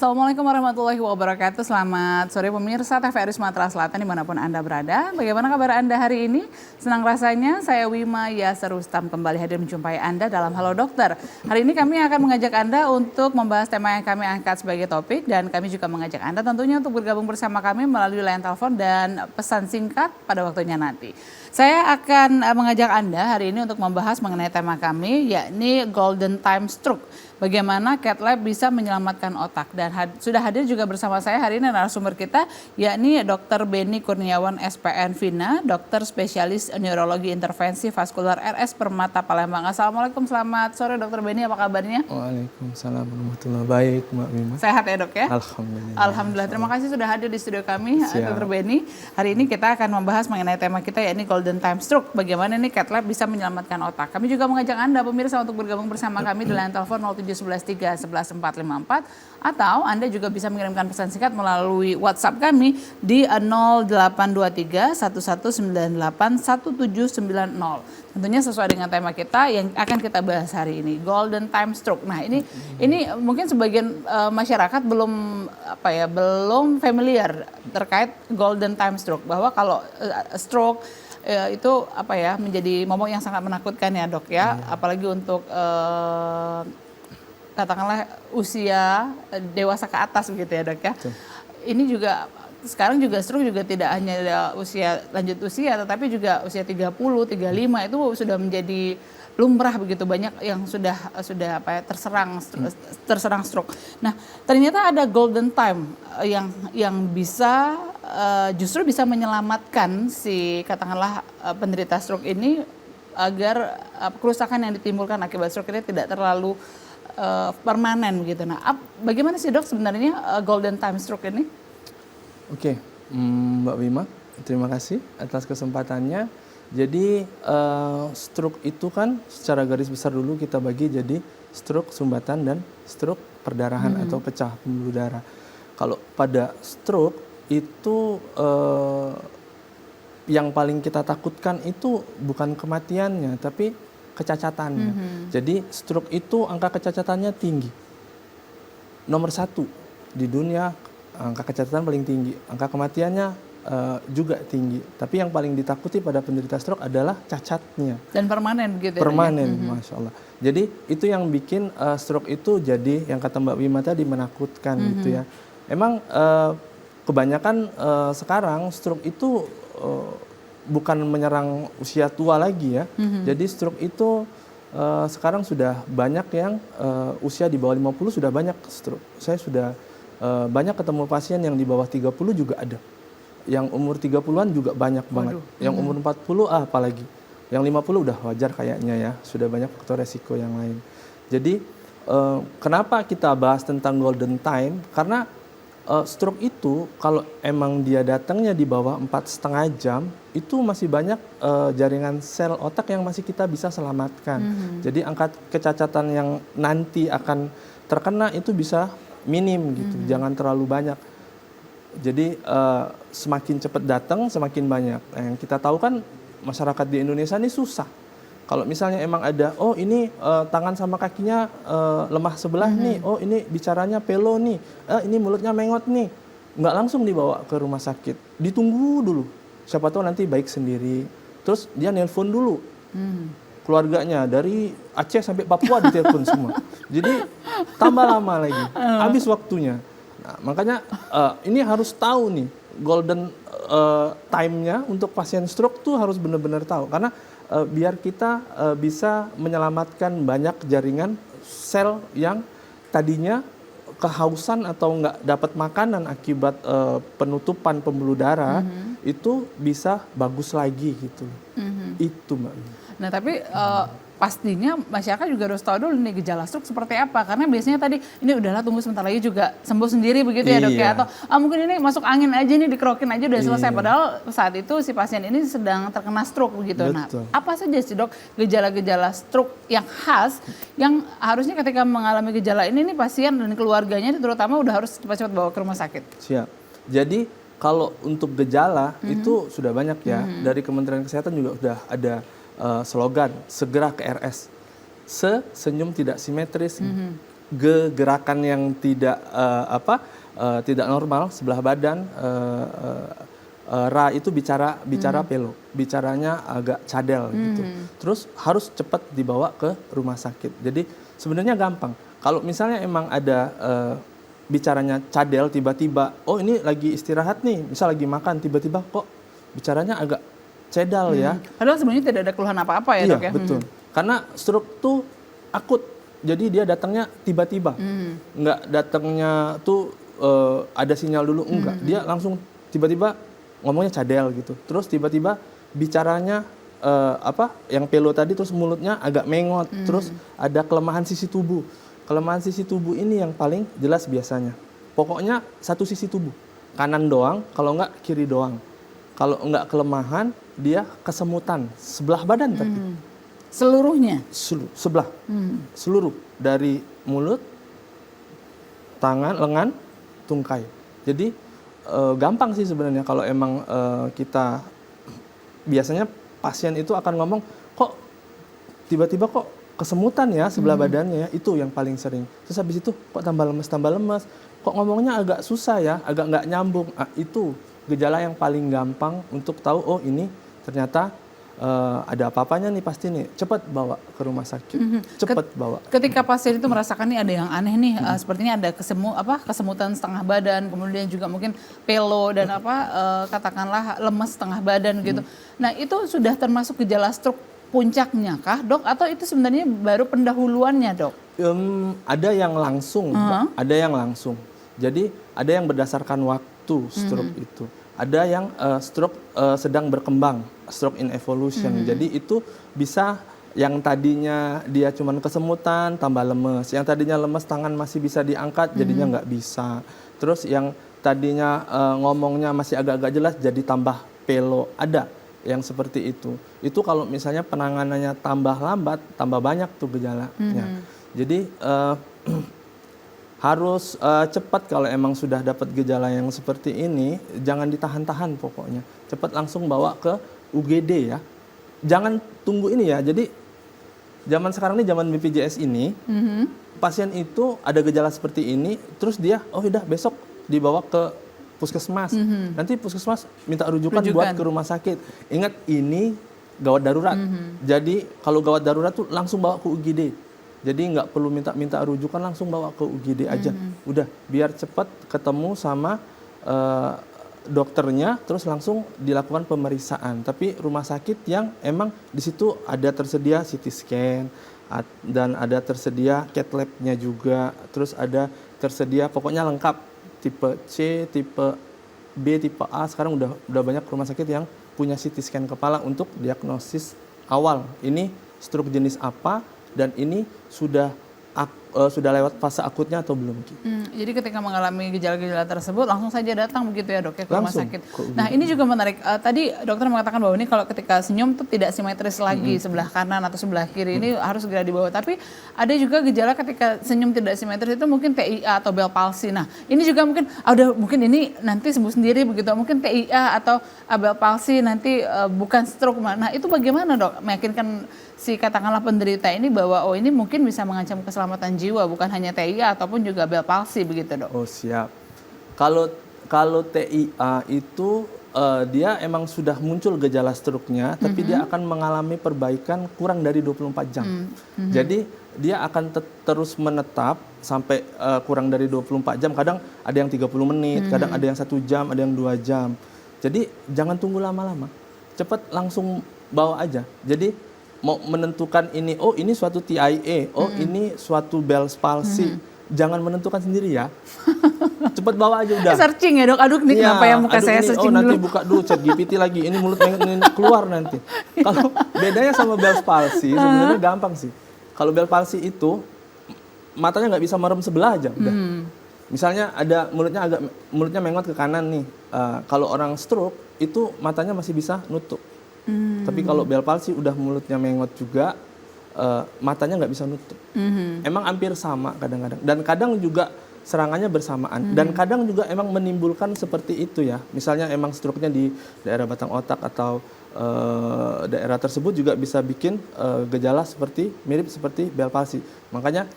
Assalamualaikum warahmatullahi wabarakatuh. Selamat sore pemirsa TVRI Sumatera Selatan dimanapun Anda berada. Bagaimana kabar Anda hari ini? Senang rasanya saya Wima Yasir Rustam kembali hadir menjumpai Anda dalam Halo Dokter. Hari ini kami akan mengajak Anda untuk membahas tema yang kami angkat sebagai topik. Dan kami juga mengajak Anda tentunya untuk bergabung bersama kami melalui line telepon dan pesan singkat pada waktunya nanti. Saya akan mengajak Anda hari ini untuk membahas mengenai tema kami, yakni Golden Time Stroke. Bagaimana Cath Lab bisa menyelamatkan otak. Dan sudah hadir juga bersama saya hari ini narasumber kita, yakni Dr. Beni Kurniawan SPN Vina, dokter spesialis neurologi intervensi vaskular RS Permata Palembang. Assalamualaikum, selamat sore Dr. Beni, apa kabarnya? Waalaikumsalam warahmatullahi wabarakatuh. Baik, Mbak Mima. Sehat ya dok ya? Alhamdulillah. Alhamdulillah, terima kasih sudah hadir di studio kami, Dr. Beni. Hari ini kita akan membahas mengenai tema kita, yakni Golden Time Stroke. Bagaimana nih Cath Lab bisa menyelamatkan otak. Kami juga mengajak Anda pemirsa untuk bergabung bersama kami di line telepon 071131144, atau Anda juga bisa mengirimkan pesan singkat melalui WhatsApp kami di 0823 1198 1790. Tentunya sesuai dengan tema kita yang akan kita bahas hari ini, Golden Time Stroke. Nah, ini mungkin sebagian masyarakat belum familiar terkait Golden Time Stroke, bahwa kalau stroke itu menjadi momok yang sangat menakutkan ya dok ya, apalagi untuk katakanlah usia dewasa ke atas begitu ya dok ya. Ini juga sekarang juga stroke juga tidak hanya usia lanjut usia, tetapi juga usia 30, 35 itu sudah menjadi lumrah begitu, banyak yang sudah terserang stroke. Nah, ternyata ada golden time yang bisa justru bisa menyelamatkan si katakanlah penderita stroke ini agar kerusakan yang ditimbulkan akibat stroke ini tidak terlalu permanen begitu. Nah, bagaimana sih dok sebenarnya golden time stroke ini? Oke, Mbak Wima, terima kasih atas kesempatannya. Jadi stroke itu kan secara garis besar dulu kita bagi jadi stroke sumbatan dan stroke perdarahan atau pecah pembuluh darah. Kalau pada stroke itu yang paling kita takutkan itu bukan kematiannya, tapi kecacatannya. Jadi stroke itu angka kecacatannya tinggi. Nomor 1 di dunia angka kecacatan paling tinggi, angka kematiannya juga tinggi. Tapi yang paling ditakuti pada penderita stroke adalah cacatnya. Dan permanen begitu. Permanen, Masya Allah. Jadi itu yang bikin stroke itu jadi yang kata Mbak Wima tadi menakutkan gitu ya. Emang kebanyakan sekarang stroke itu bukan menyerang usia tua lagi ya. Jadi stroke itu sekarang sudah banyak yang usia di bawah 50 sudah banyak stroke. Saya sudah banyak ketemu pasien yang di bawah 30 juga ada. Yang umur 30-an juga banyak banget. Yang umur 40 apalagi. Yang 50 udah wajar kayaknya ya. Sudah banyak faktor resiko yang lain. Jadi kenapa kita bahas tentang golden time? Karena stroke itu kalau emang dia datangnya di bawah 4,5 jam, itu masih banyak jaringan sel otak yang masih kita bisa selamatkan. Jadi angka kecacatan yang nanti akan terkena itu bisa minim gitu, jangan terlalu banyak. Jadi semakin cepat datang semakin banyak. Nah, yang kita tahu kan masyarakat di Indonesia ini susah. Kalau misalnya emang ada, oh ini tangan sama kakinya lemah sebelah nih, oh ini bicaranya pelo nih, ini mulutnya mengot nih, nggak langsung dibawa ke rumah sakit, ditunggu dulu. Siapa tahu nanti baik sendiri. Terus dia nelpon dulu keluarganya dari Aceh sampai Papua ditelepon semua. Jadi tambah lama lagi, habis waktunya. Nah, makanya ini harus tahu nih golden time-nya untuk pasien stroke tuh harus benar-benar tahu, karena biar kita bisa menyelamatkan banyak jaringan sel yang tadinya kehausan atau nggak dapat makanan akibat penutupan pembuluh darah, itu bisa bagus lagi gitu. Itu Mbak. Nah tapi pastinya masyarakat juga harus tahu dulu nih gejala stroke seperti apa, karena biasanya tadi ini udahlah tunggu sebentar lagi juga sembuh sendiri begitu ya dok ya, atau mungkin ini masuk angin aja nih, dikerokin aja udah selesai, padahal saat itu si pasien ini sedang terkena stroke begitu. Betul. Nah apa saja sih dok gejala-gejala stroke yang khas yang harusnya ketika mengalami gejala ini nih pasien dan keluarganya terutama udah harus cepat-cepat bawa ke rumah sakit? Siap. Jadi kalau untuk gejala itu sudah banyak ya, dari Kementerian Kesehatan juga sudah ada slogan segera ke RS, senyum tidak simetris, gerakan yang tidak normal sebelah badan. Ra itu bicara pelo, bicaranya agak cadel gitu. Terus harus cepat dibawa ke rumah sakit. Jadi sebenarnya gampang. Kalau misalnya emang ada bicaranya cadel tiba-tiba, oh ini lagi istirahat nih, misal lagi makan tiba-tiba kok bicaranya agak cedal ya. Padahal sebenarnya tidak ada keluhan apa-apa ya, Iya, Dok ya. betul. Karena stroke tuh akut. Jadi dia datangnya tiba-tiba. Nggak datangnya tuh ada sinyal dulu, enggak. Dia langsung tiba-tiba ngomongnya cadel gitu. Terus tiba-tiba bicaranya yang pelo tadi, terus mulutnya agak mengot. Terus ada kelemahan sisi tubuh. Kelemahan sisi tubuh ini yang paling jelas biasanya. Pokoknya satu sisi tubuh. Kanan doang, kalau enggak kiri doang. Kalau enggak kelemahan, dia kesemutan. Sebelah badan tapi. Seluruhnya? Sebelah. Seluruh. Dari mulut, tangan, lengan, tungkai. Jadi gampang sih sebenarnya kalau emang kita biasanya pasien itu akan ngomong kok tiba-tiba kok kesemutan ya sebelah badannya ya, itu yang paling sering. Terus habis itu kok tambah lemes, kok ngomongnya agak susah ya, agak nggak nyambung. Itu gejala yang paling gampang untuk tahu oh ini ternyata ada apa-apanya nih pasti nih, cepat bawa ke rumah sakit, cepat bawa. Ketika pasien itu merasakan nih ada yang aneh nih, sepertinya ada kesemutan setengah badan, kemudian juga mungkin pelo dan katakanlah lemas setengah badan gitu. Nah itu sudah termasuk gejala stroke puncaknya kah, Dok? Atau itu sebenarnya baru pendahuluannya, Dok? Ada yang langsung, ada yang langsung. Jadi ada yang berdasarkan waktu stroke itu. Ada yang stroke sedang berkembang, stroke in evolution. Jadi itu bisa yang tadinya dia cuman kesemutan tambah lemes, yang tadinya lemes tangan masih bisa diangkat jadinya nggak bisa. Terus yang tadinya ngomongnya masih agak-agak jelas jadi tambah pelo. Ada yang seperti itu. Itu kalau misalnya penanganannya tambah lambat, tambah banyak tuh gejalanya. Jadi harus cepat kalau emang sudah dapat gejala yang seperti ini, jangan ditahan-tahan pokoknya. Cepat langsung bawa ke UGD ya. Jangan tunggu ini ya. Jadi zaman sekarang ini, zaman BPJS ini, pasien itu ada gejala seperti ini, terus dia, oh udah besok dibawa ke puskesmas. Nanti puskesmas minta rujukan buat ke rumah sakit. Ingat ini gawat darurat. Jadi kalau gawat darurat tuh langsung bawa ke UGD. Jadi nggak perlu minta rujukan, langsung bawa ke UGD aja. Udah, biar cepat ketemu sama dokternya, terus langsung dilakukan pemeriksaan. Tapi rumah sakit yang emang di situ ada tersedia CT scan dan ada tersedia cath lab-nya juga. Terus ada tersedia pokoknya lengkap, tipe C, tipe B, tipe A. Sekarang udah banyak rumah sakit yang punya CT scan kepala untuk diagnosis awal. Ini stroke jenis apa? Dan ini sudah lewat fase akutnya atau belum? Jadi ketika mengalami gejala-gejala tersebut langsung saja datang begitu ya, Dok ya, ke rumah Langsung sakit. Nah ini juga menarik. Tadi dokter mengatakan bahwa ini kalau ketika senyum itu tidak simetris lagi sebelah kanan atau sebelah kiri, ini harus segera dibawa. Tapi ada juga gejala ketika senyum tidak simetris itu mungkin TIA atau Bell palsy. Nah ini juga mungkin mungkin ini nanti sembuh sendiri begitu. Mungkin TIA atau Bell palsy nanti bukan stroke. Nah itu bagaimana, Dok, meyakinkan si katakanlah penderita ini bahwa oh ini mungkin bisa mengancam keselamatan jiwa, bukan hanya TIA ataupun juga Bell palsy begitu, Dok? Oh siap. Kalau TIA itu dia emang sudah muncul gejala stroke-nya, tapi dia akan mengalami perbaikan kurang dari 24 jam. Jadi dia akan terus menetap sampai kurang dari 24 jam. Kadang ada yang 30 menit, kadang ada yang 1 jam, ada yang 2 jam. Jadi jangan tunggu lama-lama. Cepat langsung bawa aja. Jadi mau menentukan ini, oh ini suatu TIA, oh ini suatu Bell palsy. Jangan menentukan sendiri ya. Cepat bawa aja udah. Searching ya, Dok. Aduh nih kenapa ya muka saya searching dulu. Nanti buka dulu chat GPT lagi. Ini mulut ini keluar nanti. Kalau bedanya sama Bell palsy sebenarnya gampang sih. Kalau Bell palsy itu matanya nggak bisa merem sebelah aja udah. Misalnya ada mulutnya mengot ke kanan nih. Kalau orang stroke itu matanya masih bisa nutup. Tapi kalau Bell palsy udah mulutnya mengot juga, matanya nggak bisa nutup. Emang hampir sama kadang-kadang. Dan kadang juga serangannya bersamaan. Dan kadang juga emang menimbulkan seperti itu ya. Misalnya emang stroke-nya di daerah batang otak atau daerah tersebut juga bisa bikin gejala mirip seperti Bell palsy. Makanya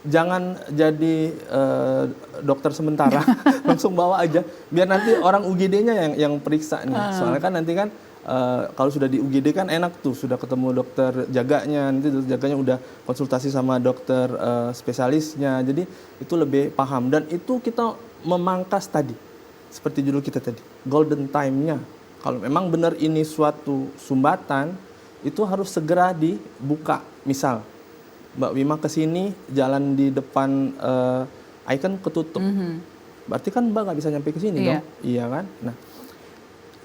jangan jadi dokter sementara, langsung bawa aja, biar nanti orang UGD-nya yang periksa nih. Soalnya kan nanti kan kalau sudah di UGD kan enak tuh, sudah ketemu dokter jaganya, nanti dokter jaganya udah konsultasi sama dokter spesialisnya, jadi itu lebih paham. Dan itu kita memangkas tadi, seperti judul kita tadi, golden time-nya. Kalau memang benar ini suatu sumbatan, itu harus segera dibuka. Misal, Mbak Wima kesini, jalan di depan icon ketutup. Berarti kan Mbak nggak bisa nyampe ke sini dong? Iya kan? Nah,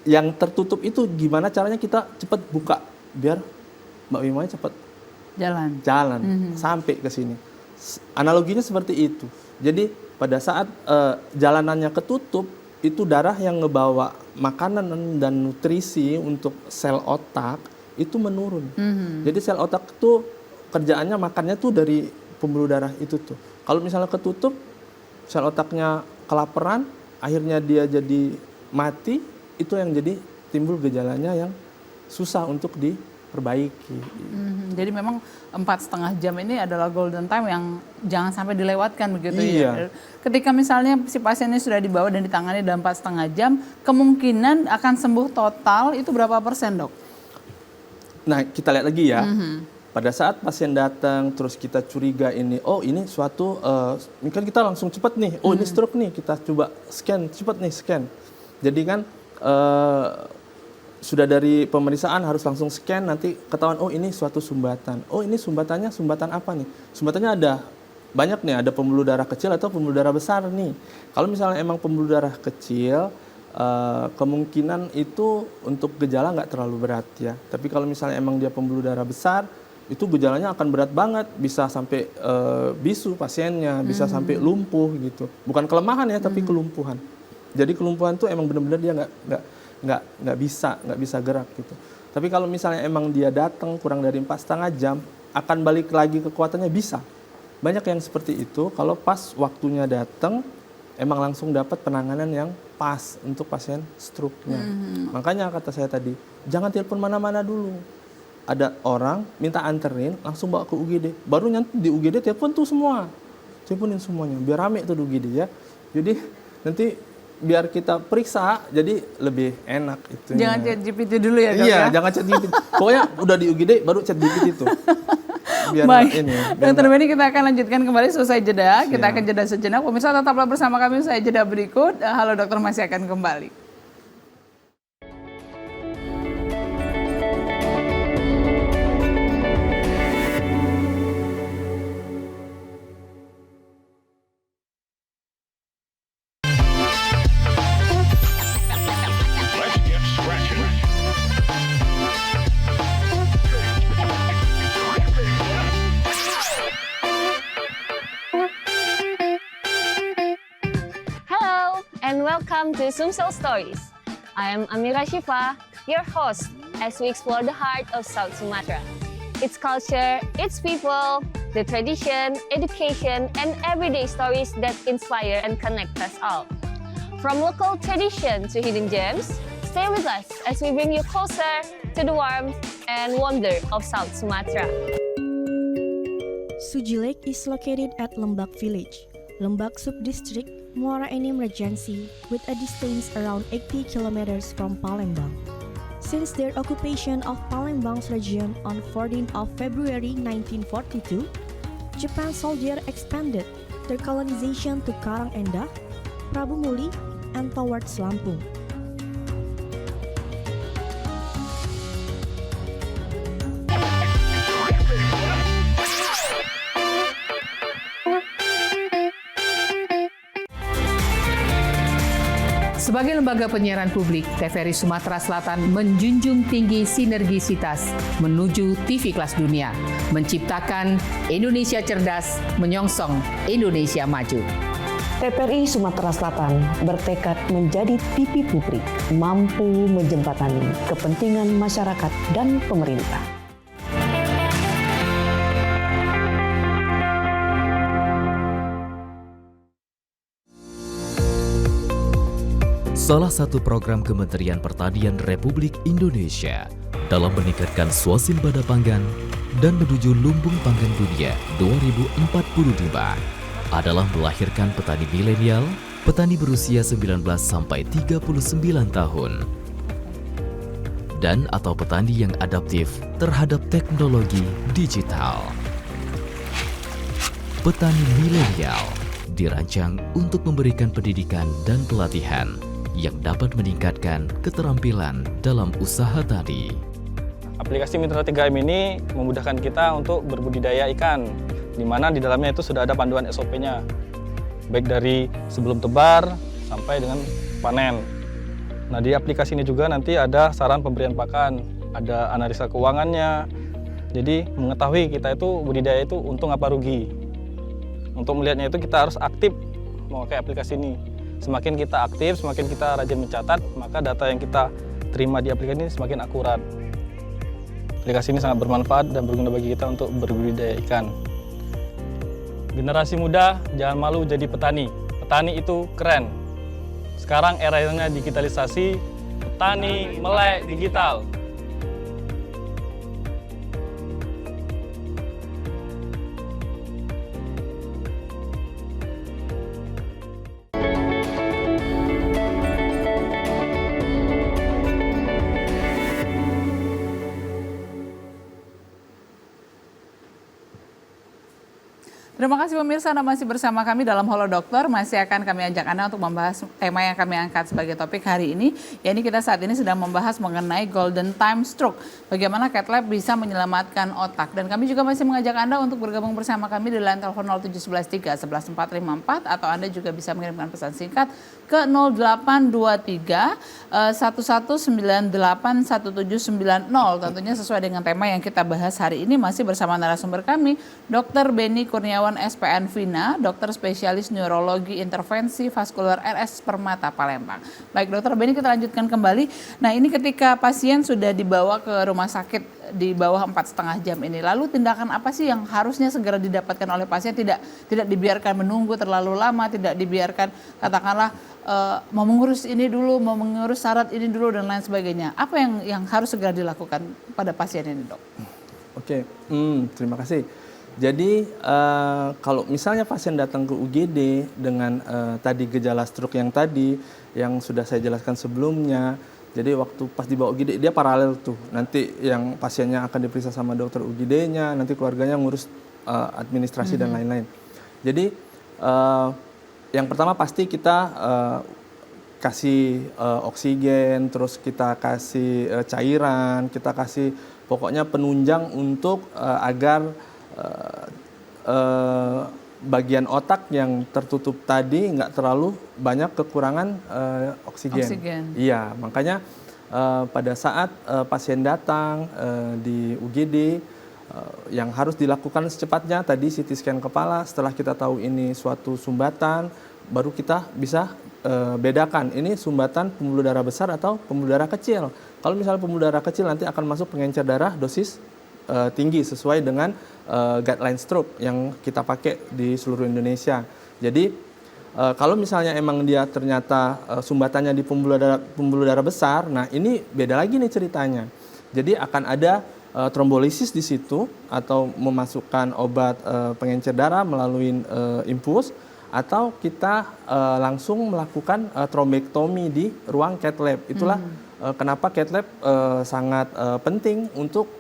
yang tertutup itu gimana caranya kita cepat buka, biar Mbak Wima cepat jalan sampai ke sini. Analoginya seperti itu. Jadi pada saat jalanannya ketutup, itu darah yang ngebawa makanan dan nutrisi untuk sel otak itu menurun. Jadi sel otak itu kerjaannya makannya tuh dari pembuluh darah itu tuh. Kalau misalnya ketutup, sel otaknya kelaparan, akhirnya dia jadi mati, itu yang jadi timbul gejalanya yang susah untuk diperbaiki. Jadi memang 4,5 jam ini adalah golden time yang jangan sampai dilewatkan begitu ya. Ketika misalnya si pasiennya sudah dibawa dan ditangani dalam 4,5 jam, kemungkinan akan sembuh total itu berapa persen, Dok? Nah, kita lihat lagi ya. Pada saat pasien datang, terus kita curiga ini, oh ini suatu, kan kita langsung cepat nih, oh ini stroke nih, kita coba scan, cepat nih scan. Jadi kan sudah dari pemeriksaan harus langsung scan, nanti ketahuan, oh ini suatu sumbatan. Oh ini sumbatannya sumbatan apa nih? Sumbatannya ada banyak nih, ada pembuluh darah kecil atau pembuluh darah besar nih. Kalau misalnya emang pembuluh darah kecil, kemungkinan itu untuk gejala nggak terlalu berat ya. Tapi kalau misalnya emang dia pembuluh darah besar, itu gejalanya akan berat banget, bisa sampai bisu pasiennya, bisa sampai lumpuh gitu. Bukan kelemahan ya, tapi kelumpuhan. Jadi kelumpuhan tuh emang benar-benar dia nggak bisa gerak gitu. Tapi kalau misalnya emang dia datang kurang dari 4,5 jam, akan balik lagi kekuatannya bisa. Banyak yang seperti itu. Kalau pas waktunya datang, emang langsung dapat penanganan yang pas untuk pasien stroke-nya. Makanya kata saya tadi, jangan telepon mana-mana dulu. Ada orang minta anterin, langsung bawa ke UGD. Baru nanti di UGD telepon tuh semua. Teleponin semuanya, biar rame tuh di UGD ya. Jadi nanti biar kita periksa, jadi lebih enak itu. Jangan chat GPT dulu ya, Dok? Iya, jangan chat GPT. Pokoknya udah di UGD baru chat GPT itu. Biar baik, ini. Dokter Benny, kita akan lanjutkan kembali selesai jeda. Kita akan jeda sejenak. Pemirsa tetaplah bersama kami usai jeda berikut. Halo Dokter masih akan kembali. And welcome to Sumsel Stories. I am Amira Shifa, your host, as we explore the heart of South Sumatra. Its culture, its people, the tradition, education, and everyday stories that inspire and connect us all. From local tradition to hidden gems, stay with us as we bring you closer to the warmth and wonder of South Sumatra. Suji Lake is located at Lembak Village, Lembak Subdistrict, Muara Enim Regency, with a distance around 80 kilometers from Palembang. Since their occupation of Palembang's region on 14th of February 1942, Japan soldiers expanded their colonization to Karang Endah, Prabu Muli, and towards Lampung. Sebagai lembaga penyiaran publik, TVRI Sumatera Selatan menjunjung tinggi sinergisitas menuju TV kelas dunia, menciptakan Indonesia cerdas, menyongsong Indonesia maju. TVRI Sumatera Selatan bertekad menjadi TV publik, mampu menjembatani kepentingan masyarakat dan pemerintah. Salah satu program Kementerian Pertanian Republik Indonesia dalam meningkatkan swasembada pangan dan menuju lumbung pangan dunia 2045 adalah melahirkan petani milenial, petani berusia 19 sampai 39 tahun, dan atau petani yang adaptif terhadap teknologi digital. Petani milenial dirancang untuk memberikan pendidikan dan pelatihan yang dapat meningkatkan keterampilan dalam usaha tani. Aplikasi Mitra 3M ini memudahkan kita untuk berbudidaya ikan, di mana di dalamnya itu sudah ada panduan SOP-nya, baik dari sebelum tebar sampai dengan panen. Nah, di aplikasi ini juga nanti ada saran pemberian pakan, ada analisa keuangannya, jadi mengetahui kita itu budidaya itu untung apa rugi. Untuk melihatnya itu kita harus aktif memakai aplikasi ini. Semakin kita aktif, semakin kita rajin mencatat, maka data yang kita terima di aplikasi ini semakin akurat. Aplikasi ini sangat bermanfaat dan berguna bagi kita untuk berbudidaya ikan. Generasi muda jangan malu jadi petani. Petani itu keren. Sekarang eranya digitalisasi, petani melek digital. Terima kasih pemirsa, Anda masih bersama kami dalam Halo Dokter. Masih akan kami ajak Anda untuk membahas tema yang kami angkat sebagai topik hari ini. Yakni kita saat ini sedang membahas mengenai golden time stroke. Bagaimana Cath Lab bisa menyelamatkan otak. Dan kami juga masih mengajak Anda untuk bergabung bersama kami di line telepon 07113 11454 atau Anda juga bisa mengirimkan pesan singkat ke 0823 1198 1790. Tentunya sesuai dengan tema yang kita bahas hari ini, masih bersama narasumber kami, Dr. Beni Kurniawan SPN Vina, dokter spesialis neurologi intervensi vaskular RS Permata Palembang. Baik Dokter Beni, kita lanjutkan kembali. Nah, ini ketika pasien sudah dibawa ke rumah sakit di bawah 4,5 jam ini, lalu tindakan apa sih yang harusnya segera didapatkan oleh pasien? Tidak dibiarkan menunggu terlalu lama, tidak dibiarkan katakanlah mau mengurus ini dulu, mau mengurus syarat ini dulu dan lain sebagainya. Apa yang harus segera dilakukan pada pasien ini, Dok? Oke, terima kasih. Jadi kalau misalnya pasien datang ke UGD dengan tadi gejala stroke yang tadi yang sudah saya jelaskan sebelumnya, jadi waktu pas dibawa UGD dia paralel tuh. Nanti yang pasiennya akan diperiksa sama dokter UGD-nya, nanti keluarganya ngurus administrasi dan lain-lain. Jadi yang pertama pasti kita kasih oksigen, terus kita kasih cairan, kita kasih pokoknya penunjang untuk agar bagian otak yang tertutup tadi nggak terlalu banyak kekurangan oksigen. Iya, makanya pada saat pasien datang di UGD yang harus dilakukan secepatnya tadi CT scan kepala. Setelah kita tahu ini suatu sumbatan, baru kita bisa bedakan ini sumbatan pembuluh darah besar atau pembuluh darah kecil. Kalau misalnya pembuluh darah kecil nanti akan masuk pengencer darah dosis tinggi sesuai dengan guideline stroke yang kita pakai di seluruh Indonesia. Jadi kalau misalnya emang dia ternyata sumbatannya di pembuluh darah besar, nah ini beda lagi nih ceritanya. Jadi akan ada trombolisis di situ atau memasukkan obat pengencer darah melalui infus, atau kita langsung melakukan trombektomi di ruang cath lab. Itulah kenapa cath lab sangat penting untuk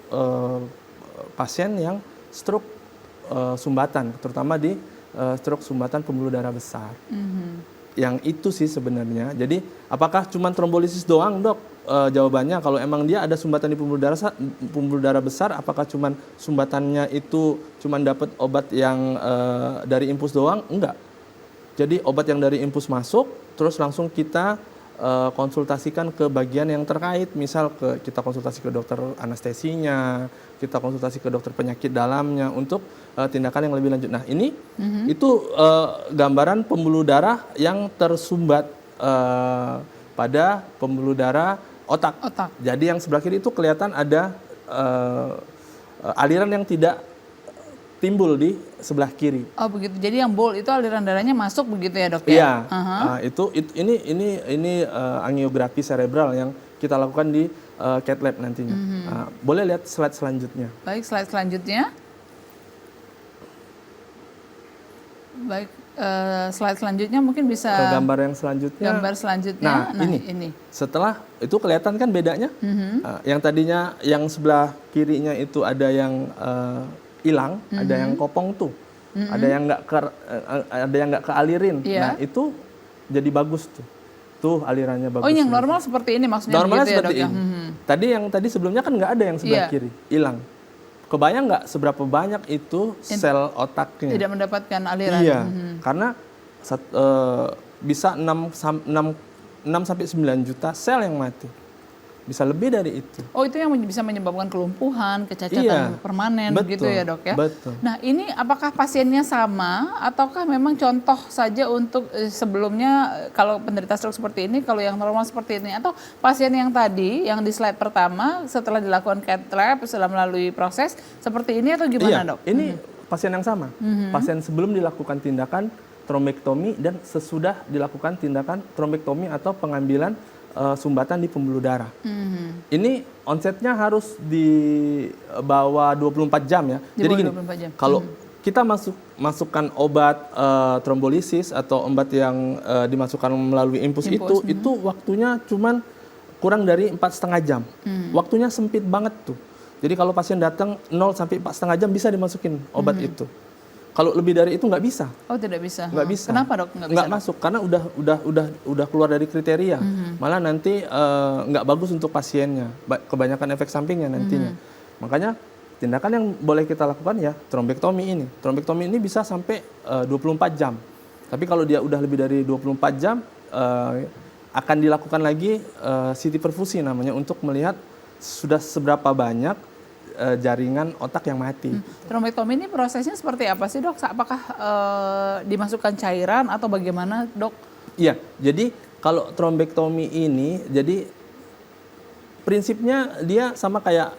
pasien yang stroke sumbatan, terutama di stroke sumbatan pembuluh darah besar. Yang itu sih sebenarnya. Jadi apakah cuma trombolisis doang, Dok? Jawabannya kalau emang dia ada sumbatan di pembuluh darah besar, apakah cuma sumbatannya itu cuma dapat obat yang dari infus doang? Enggak. Jadi obat yang dari infus masuk, terus langsung kita konsultasikan ke bagian yang terkait, misal kita konsultasi ke dokter anestesinya, kita konsultasi ke dokter penyakit dalamnya untuk tindakan yang lebih lanjut. Nah ini itu gambaran pembuluh darah yang tersumbat pada pembuluh darah otak. Jadi yang sebelah kiri itu kelihatan ada aliran yang tidak timbul di sebelah kiri. Oh begitu. Jadi yang bold itu aliran darahnya masuk begitu ya, Dok? Iya. Ini angiografi cerebral yang kita lakukan di cath lab nantinya. Boleh lihat slide selanjutnya. Baik, slide selanjutnya. Baik, slide selanjutnya mungkin bisa Ke gambar yang selanjutnya. gambar selanjutnya. Nah, ini. Setelah itu kelihatan kan bedanya? Yang tadinya yang sebelah kirinya itu ada yang hilang, ada yang kopong tuh, ada yang nggak kealirin. Iya. Nah itu jadi bagus tuh. Tuh alirannya bagus. Oh, yang normal seperti ini maksudnya Normalnya begitu ya, seperti Dok, ya? ini. Tadi sebelumnya kan nggak ada yang sebelah Iya. kiri, hilang. Kebayang nggak seberapa banyak itu sel otaknya? Tidak mendapatkan aliran. Iya, karena bisa 6 sampai 9 juta sel yang mati. Bisa lebih dari itu. Oh, itu yang bisa menyebabkan kelumpuhan, kecacatan Iya, permanen betul, gitu ya, Dok, ya? betul. Nah, ini apakah pasiennya sama ataukah memang contoh saja untuk sebelumnya kalau penderita stroke seperti ini, kalau yang normal seperti ini, atau pasien yang tadi yang di slide pertama setelah dilakukan cath lab setelah melalui proses seperti ini atau gimana, Iya, Dok? ini pasien yang sama. Pasien sebelum dilakukan tindakan trombektomi dan sesudah dilakukan tindakan trombektomi atau pengambilan sumbatan di pembuluh darah. Ini onsetnya harus di bawah 24 jam ya. Di Jadi bawah gini, 24 jam. kalau kita masukkan obat trombolisis atau obat yang dimasukkan melalui infus itu waktunya cuman kurang dari 4,5 jam. Waktunya sempit banget tuh. Jadi kalau pasien datang 0 sampai 4,5 jam bisa dimasukin obat itu. Kalau lebih dari itu nggak bisa. Oh, tidak bisa. Nggak bisa. Kenapa, Dok? Nggak bisa, Nggak Dok? masuk karena udah keluar dari kriteria. Malah nanti nggak bagus untuk pasiennya. Kebanyakan efek sampingnya nantinya. Makanya tindakan yang boleh kita lakukan ya trombektomi ini. Trombektomi ini bisa sampai 24 jam. Tapi kalau dia udah lebih dari 24 jam akan dilakukan lagi CT perfusi namanya untuk melihat sudah seberapa banyak jaringan otak yang mati. Trombektomi ini prosesnya seperti apa sih, Dok? Apakah dimasukkan cairan atau bagaimana, Dok? Iya, jadi kalau trombektomi ini, jadi prinsipnya dia sama kayak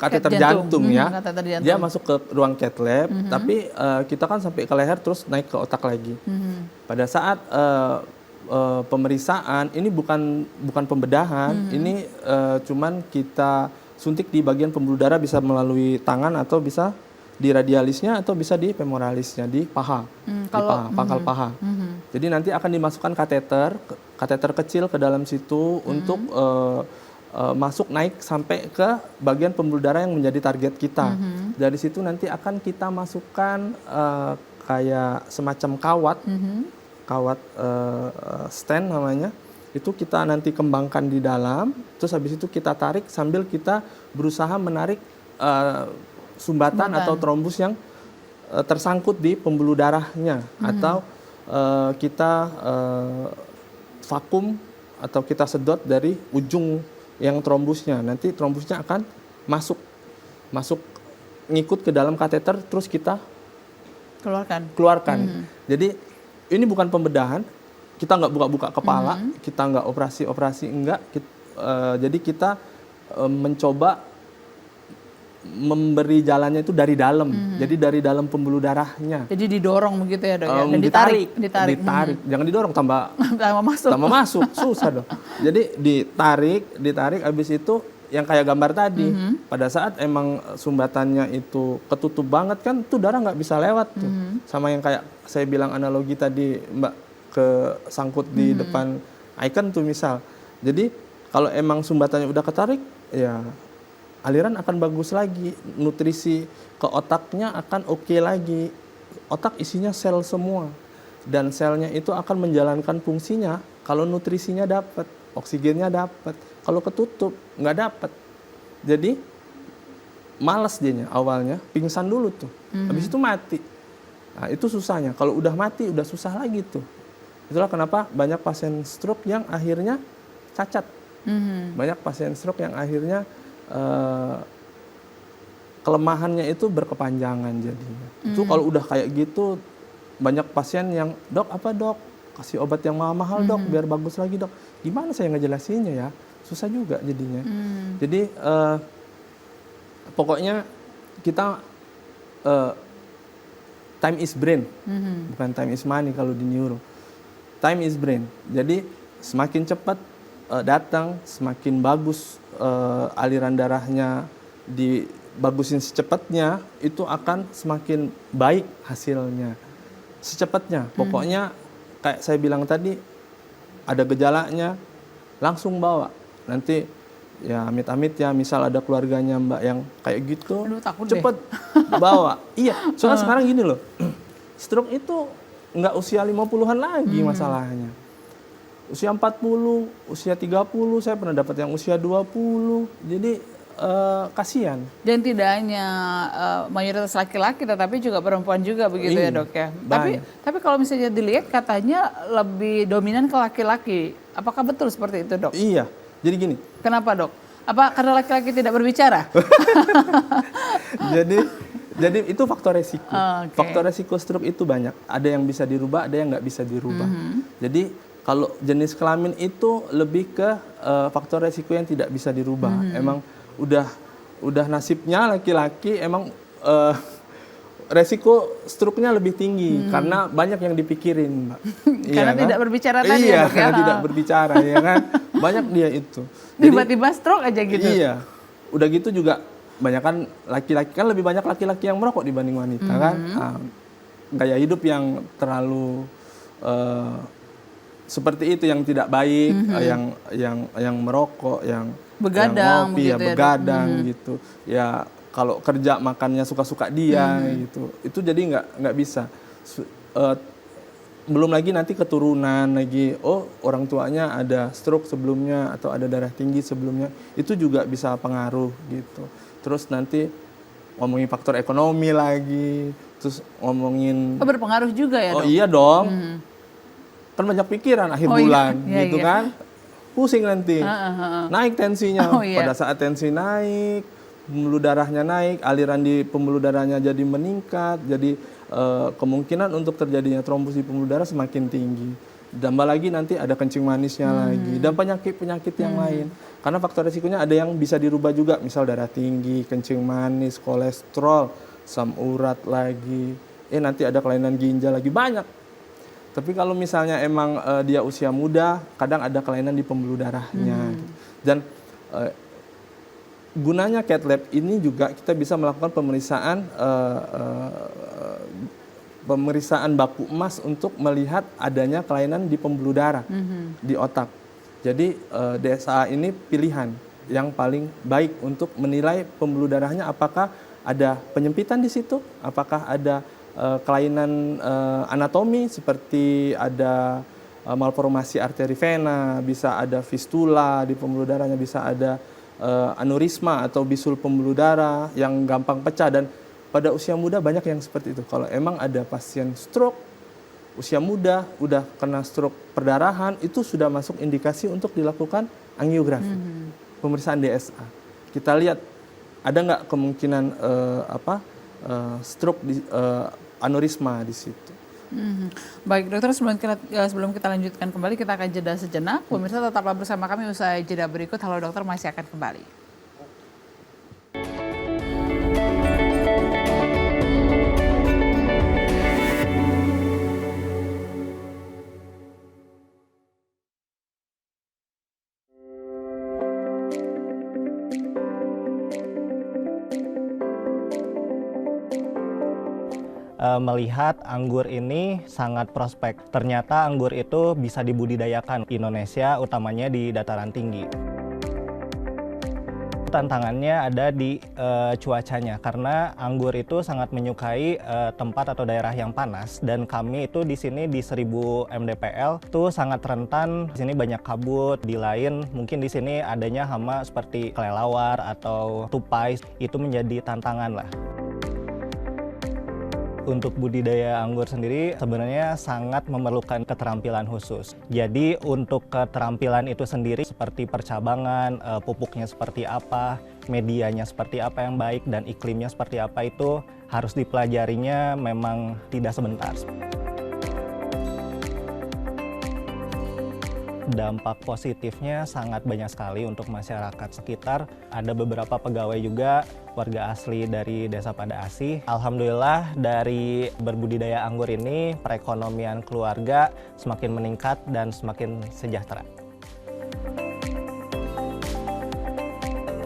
kateter jantung ya. Kateter jantung. Dia masuk ke ruang cath lab, tapi kita kan sampai ke leher terus naik ke otak lagi. Pada saat pemeriksaan ini bukan pembedahan, ini cuman kita suntik di bagian pembuluh darah, bisa melalui tangan atau bisa di radialisnya atau bisa di femoralisnya di paha, pangkal paha. Jadi nanti akan dimasukkan kateter kecil ke dalam situ untuk masuk naik sampai ke bagian pembuluh darah yang menjadi target kita. Dari situ nanti akan kita masukkan kayak semacam kawat stand namanya. Itu kita nanti kembangkan di dalam, terus habis itu kita tarik sambil kita berusaha menarik sumbatan atau trombus yang tersangkut di pembuluh darahnya, atau kita vakum atau kita sedot dari ujung yang trombusnya. Nanti trombusnya akan masuk ngikut ke dalam kateter, terus kita keluarkan. Jadi ini bukan pembedahan. Kita nggak buka-buka kepala, kita nggak operasi-operasi, enggak. Jadi kita mencoba memberi jalannya itu dari dalam. Jadi dari dalam pembuluh darahnya. Jadi didorong begitu ya, Dok? Ya? Dan Ditarik. Jangan didorong, tambah masuk. Susah dong. Jadi ditarik, habis itu yang kayak gambar tadi. Pada saat emang sumbatannya itu ketutup banget kan, tuh darah nggak bisa lewat tuh. Sama yang kayak saya bilang analogi tadi, Mbak, ke sangkut di depan icon tuh misal. Jadi kalau emang sumbatannya udah ketarik, ya aliran akan bagus lagi, nutrisi ke otaknya akan oke lagi. Otak isinya sel semua, dan selnya itu akan menjalankan fungsinya kalau nutrisinya dapat, oksigennya dapat. Kalau ketutup nggak dapat, jadi malas dianya awalnya, pingsan dulu tuh, habis itu mati. Nah itu susahnya. Kalau udah mati udah susah lagi tuh. Itulah kenapa banyak pasien stroke yang akhirnya cacat. Banyak pasien stroke yang akhirnya kelemahannya itu berkepanjangan jadinya. Itu kalau udah kayak gitu, banyak pasien yang, dok kasih obat yang mahal-mahal dok biar bagus lagi dok. Gimana saya ngejelasinnya ya? Susah juga jadinya. Jadi pokoknya kita time is brain, bukan time is money kalau di neuro. Time is brain. Jadi semakin cepat datang, semakin bagus aliran darahnya dibagusin secepatnya, itu akan semakin baik hasilnya. Secepatnya, pokoknya kayak saya bilang tadi, ada gejalanya, langsung bawa. Nanti ya amit-amit ya, misal ada keluarganya Mbak yang kayak gitu, Aduh, takut deh. cepet bawa. Iya, soalnya sekarang gini loh, stroke itu nggak usia 50-an lagi masalahnya. Usia 40, usia 30, saya pernah dapat yang usia 20. Jadi kasihan. Dan tidak hanya mayoritas laki-laki, tetapi juga perempuan juga begitu ya Iya, dok ya. banyak. Tapi kalau misalnya dilihat katanya lebih dominan ke laki-laki. Apakah betul seperti itu dok? Iya, jadi gini. Kenapa dok? Apa karena laki-laki tidak berbicara? Jadi itu faktor resiko. Oke. Faktor resiko stroke itu banyak. Ada yang bisa dirubah, ada yang nggak bisa dirubah. Jadi kalau jenis kelamin itu lebih ke faktor resiko yang tidak bisa dirubah. Emang udah nasibnya laki-laki emang resiko stroke-nya lebih tinggi karena banyak yang dipikirin, Mbak. Karena tidak berbicara tadi ya, Iya, dok, ya? karena tidak berbicara ya kan. Banyak dia itu. Jadi, Tiba-tiba stroke aja gitu. iya. Udah gitu juga banyak kan laki-laki, kan lebih banyak laki-laki yang merokok dibanding wanita kan. Gaya hidup yang terlalu seperti itu, yang tidak baik, yang merokok, yang Begadang ngopi, begitu ya ya, Dok? begadang gitu. Ya kalau kerja makannya suka-suka dia gitu. Itu jadi nggak bisa. Belum lagi nanti keturunan lagi, oh orang tuanya ada stroke sebelumnya atau ada darah tinggi sebelumnya, itu juga bisa pengaruh gitu. Terus nanti ngomongin faktor ekonomi lagi, terus ngomongin Oh, berpengaruh juga ya dok? oh iya dong, kan banyak pikiran akhir Oh, iya. bulan Iya, gitu iya. kan, pusing nanti, naik tensinya. Oh, iya. Pada saat tensi naik, pembuluh darahnya naik, aliran di pembuluh darahnya jadi meningkat, jadi kemungkinan untuk terjadinya trombus di pembuluh darah semakin tinggi. Tambah lagi nanti ada kencing manisnya lagi, dan penyakit-penyakit yang lain. Karena faktor resikonya ada yang bisa dirubah juga, misal darah tinggi, kencing manis, kolesterol, asam urat lagi, nanti ada kelainan ginjal lagi, banyak. Tapi kalau misalnya emang dia usia muda, kadang ada kelainan di pembuluh darahnya. Gitu. Dan gunanya cath lab ini juga kita bisa melakukan pemeriksaan baku emas untuk melihat adanya kelainan di pembuluh darah di otak. Jadi DSA ini pilihan yang paling baik untuk menilai pembuluh darahnya, apakah ada penyempitan di situ, apakah ada kelainan anatomi seperti ada malformasi arteri vena, bisa ada fistula di pembuluh darahnya, bisa ada aneurisma atau bisul pembuluh darah yang gampang pecah. Dan pada usia muda banyak yang seperti itu. Kalau emang ada pasien stroke usia muda udah kena stroke perdarahan, itu sudah masuk indikasi untuk dilakukan angiografi, pemeriksaan DSA. Kita lihat ada nggak kemungkinan stroke aneurisma di situ. Baik dokter, sebelum kita lanjutkan kembali, kita akan jeda sejenak. Pemirsa tetaplah bersama kami, usai jeda berikut Halo Dokter masih akan kembali. Melihat anggur ini sangat prospek. Ternyata anggur itu bisa dibudidayakan di Indonesia, utamanya di dataran tinggi. Tantangannya ada di cuacanya, karena anggur itu sangat menyukai tempat atau daerah yang panas, dan kami itu di sini di 1000 mdpl itu sangat rentan. Di sini banyak kabut, di lain mungkin di sini adanya hama seperti kelelawar atau tupai, itu menjadi tantangan lah. Untuk budidaya anggur sendiri sebenarnya sangat memerlukan keterampilan khusus. Jadi untuk keterampilan itu sendiri seperti percabangan, pupuknya seperti apa, medianya seperti apa yang baik, dan iklimnya seperti apa, itu harus dipelajarinya memang tidak sebentar. Dampak positifnya sangat banyak sekali untuk masyarakat sekitar. Ada beberapa pegawai juga warga asli dari Desa Pada Asih. Alhamdulillah dari berbudidaya anggur ini perekonomian keluarga semakin meningkat dan semakin sejahtera.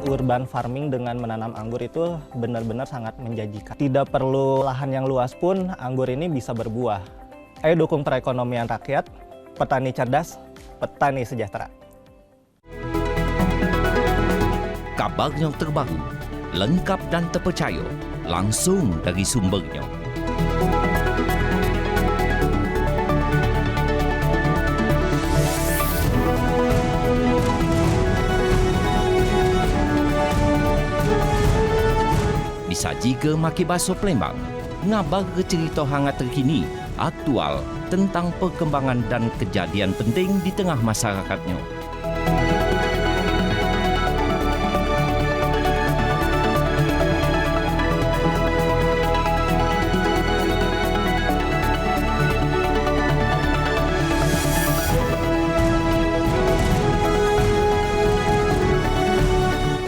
urban farming dengan menanam anggur itu benar-benar sangat menjanjikan. Tidak perlu lahan yang luas pun anggur ini bisa berbuah. Ayo dukung perekonomian rakyat, petani cerdas, petani sejahtera. Kabarnya terbaru, lengkap dan terpercaya, langsung dari sumbernya. Disaji ke Maki Baso Palembang, ngabar ke cerita hangat terkini, aktual tentang perkembangan dan kejadian penting di tengah masyarakatnya.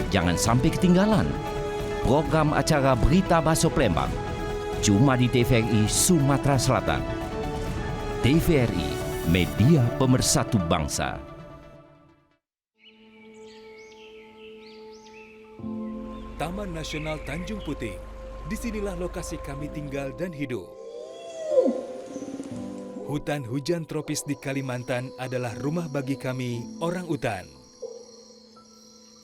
Jangan sampai ketinggalan program acara Berita Baso Palembang cuma di TVRI Sumatera Selatan. TVRI, media pemersatu bangsa. Taman Nasional Tanjung Puting. Disinilah lokasi kami tinggal dan hidup. Hutan hujan tropis di Kalimantan adalah rumah bagi kami, orang utan.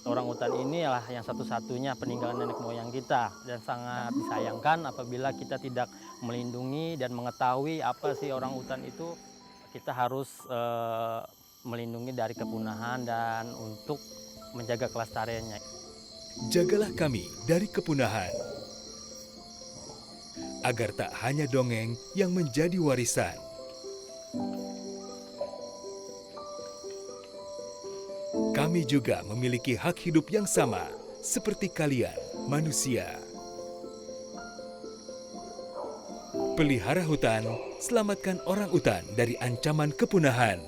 Orang utan ini adalah yang satu-satunya peninggalan nenek moyang kita dan sangat disayangkan apabila kita tidak melindungi dan mengetahui apa sih orang utan itu. Kita harus melindungi dari kepunahan dan untuk menjaga kelestariannya. Jagalah kami dari kepunahan, agar tak hanya dongeng yang menjadi warisan. Kami juga memiliki hak hidup yang sama, seperti kalian, manusia. Pelihara hutan, selamatkan orang utan dari ancaman kepunahan.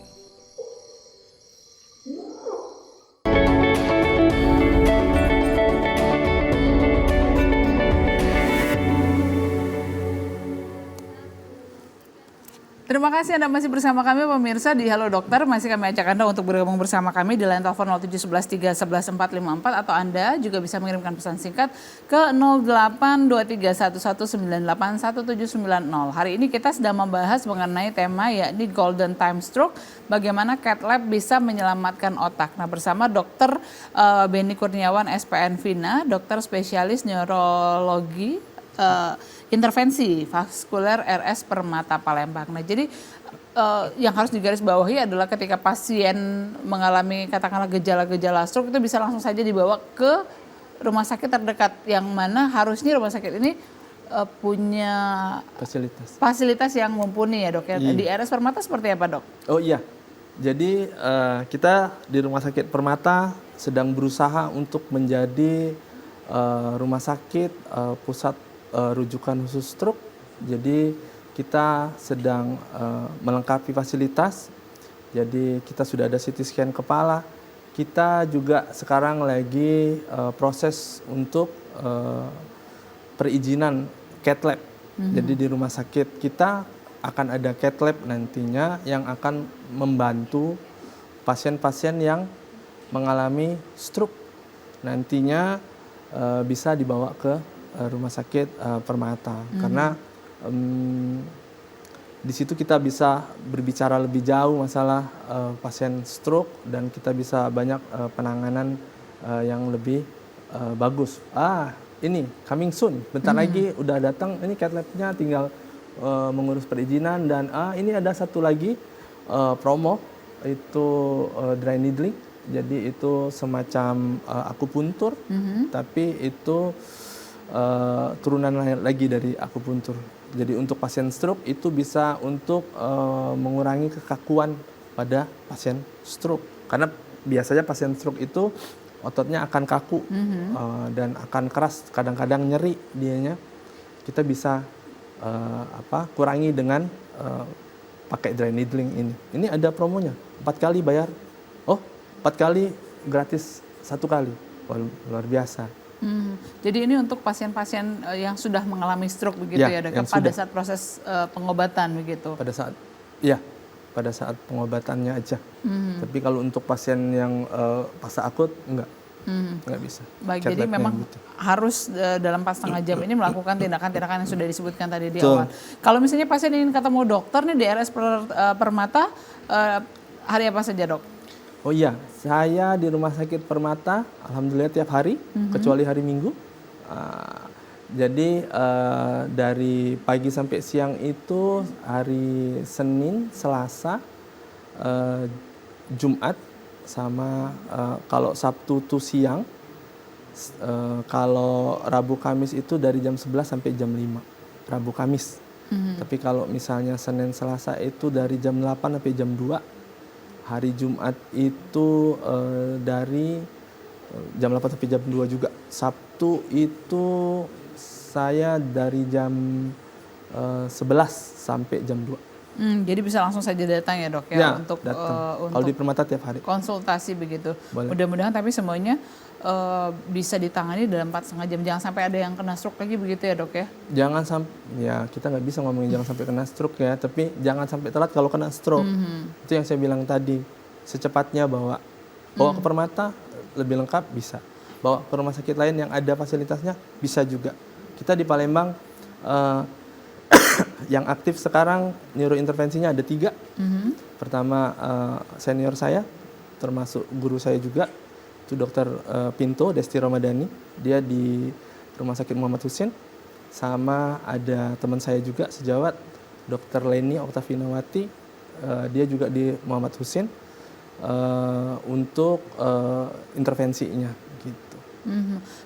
Terima kasih Anda masih bersama kami pemirsa di Halo Dokter. Masih kami ajak Anda untuk bergabung bersama kami di line telepon 0711 311 454 atau Anda juga bisa mengirimkan pesan singkat ke 082311981790. Hari ini kita sedang membahas mengenai tema yakni Golden Time Stroke, bagaimana Cath Lab bisa menyelamatkan otak. Nah, bersama Dr. Beni Kurniawan SPN Vina, dokter spesialis neurologi intervensi vaskuler RS Permata Palembang. Nah, jadi yang harus digarisbawahi adalah ketika pasien mengalami katakanlah gejala-gejala stroke itu bisa langsung saja dibawa ke rumah sakit terdekat, yang mana harusnya rumah sakit ini punya fasilitas yang mumpuni ya dok ya. Di RS Permata seperti apa dok? Oh iya, jadi kita di Rumah Sakit Permata sedang berusaha untuk menjadi rumah sakit pusat rujukan khusus stroke. Jadi kita sedang melengkapi fasilitas. Jadi kita sudah ada CT scan kepala. Kita juga sekarang lagi proses untuk perizinan Cath Lab. Jadi di rumah sakit kita akan ada Cath Lab nantinya yang akan membantu pasien-pasien yang mengalami stroke. Nantinya bisa dibawa ke rumah sakit Permata, karena di situ kita bisa berbicara lebih jauh masalah pasien stroke dan kita bisa banyak penanganan yang lebih bagus. Ini coming soon, bentar lagi udah datang, ini Cath Lab-nya tinggal mengurus perizinan. Dan ini ada satu lagi promo, itu dry needling, jadi itu semacam akupuntur, tapi itu turunan lagi dari akupuntur. Jadi untuk pasien stroke itu bisa untuk mengurangi kekakuan pada pasien stroke. Karena biasanya pasien stroke itu ototnya akan kaku dan akan keras, kadang-kadang nyeri dianya. Kita bisa kurangi dengan pakai dry needling ini. Ini ada promonya, 4 kali bayar. 4 kali gratis 1 kali. Wah, luar biasa. Jadi ini untuk pasien-pasien yang sudah mengalami stroke begitu ya dok, pada saat proses pengobatan begitu? Pada saat pengobatannya aja. Tapi kalau untuk pasien yang fase akut, enggak. nggak bisa. Baik, Cat jadi lab-nya memang gitu. harus dalam 4,5 jam ini melakukan tindakan-tindakan yang sudah disebutkan tadi di Betul. awal. Kalau misalnya pasien ingin ketemu dokter nih di RS Permata, hari apa saja dok? Oh iya, saya di Rumah Sakit Permata, alhamdulillah tiap hari, kecuali hari Minggu. Jadi dari pagi sampai siang itu hari Senin, Selasa, Jumat, sama kalau Sabtu tuh siang. Kalau Rabu Kamis itu dari jam 11 sampai jam 5, Rabu Kamis. Tapi kalau misalnya Senin, Selasa itu dari jam 8 sampai jam 2. Hari Jumat itu dari jam 8 sampai jam 2 juga. Sabtu itu saya dari jam 11 sampai jam 2. Jadi bisa langsung saja datang ya dok ya, untuk kalau di Permata tiap hari. Konsultasi begitu. Boleh. Mudah-mudahan tapi semuanya bisa ditangani dalam 4,5 jam. Jangan sampai ada yang kena stroke lagi begitu ya dok ya? Jangan sampai, ya kita nggak bisa ngomongin jangan sampai kena stroke ya, tapi jangan sampai telat kalau kena stroke. Itu yang saya bilang tadi, secepatnya bawa ke Permata lebih lengkap bisa. Bawa ke rumah sakit lain yang ada fasilitasnya bisa juga. Kita di Palembang yang aktif sekarang neurointervensinya ada 3. Pertama senior saya, termasuk guru saya juga, itu Dr. Pinto Desti Ramadhani, dia di Rumah Sakit Muhammad Hussein. Sama ada teman saya juga sejawat, Dr. Leni Oktavinawati, dia juga di Muhammad Hussein untuk intervensinya gitu.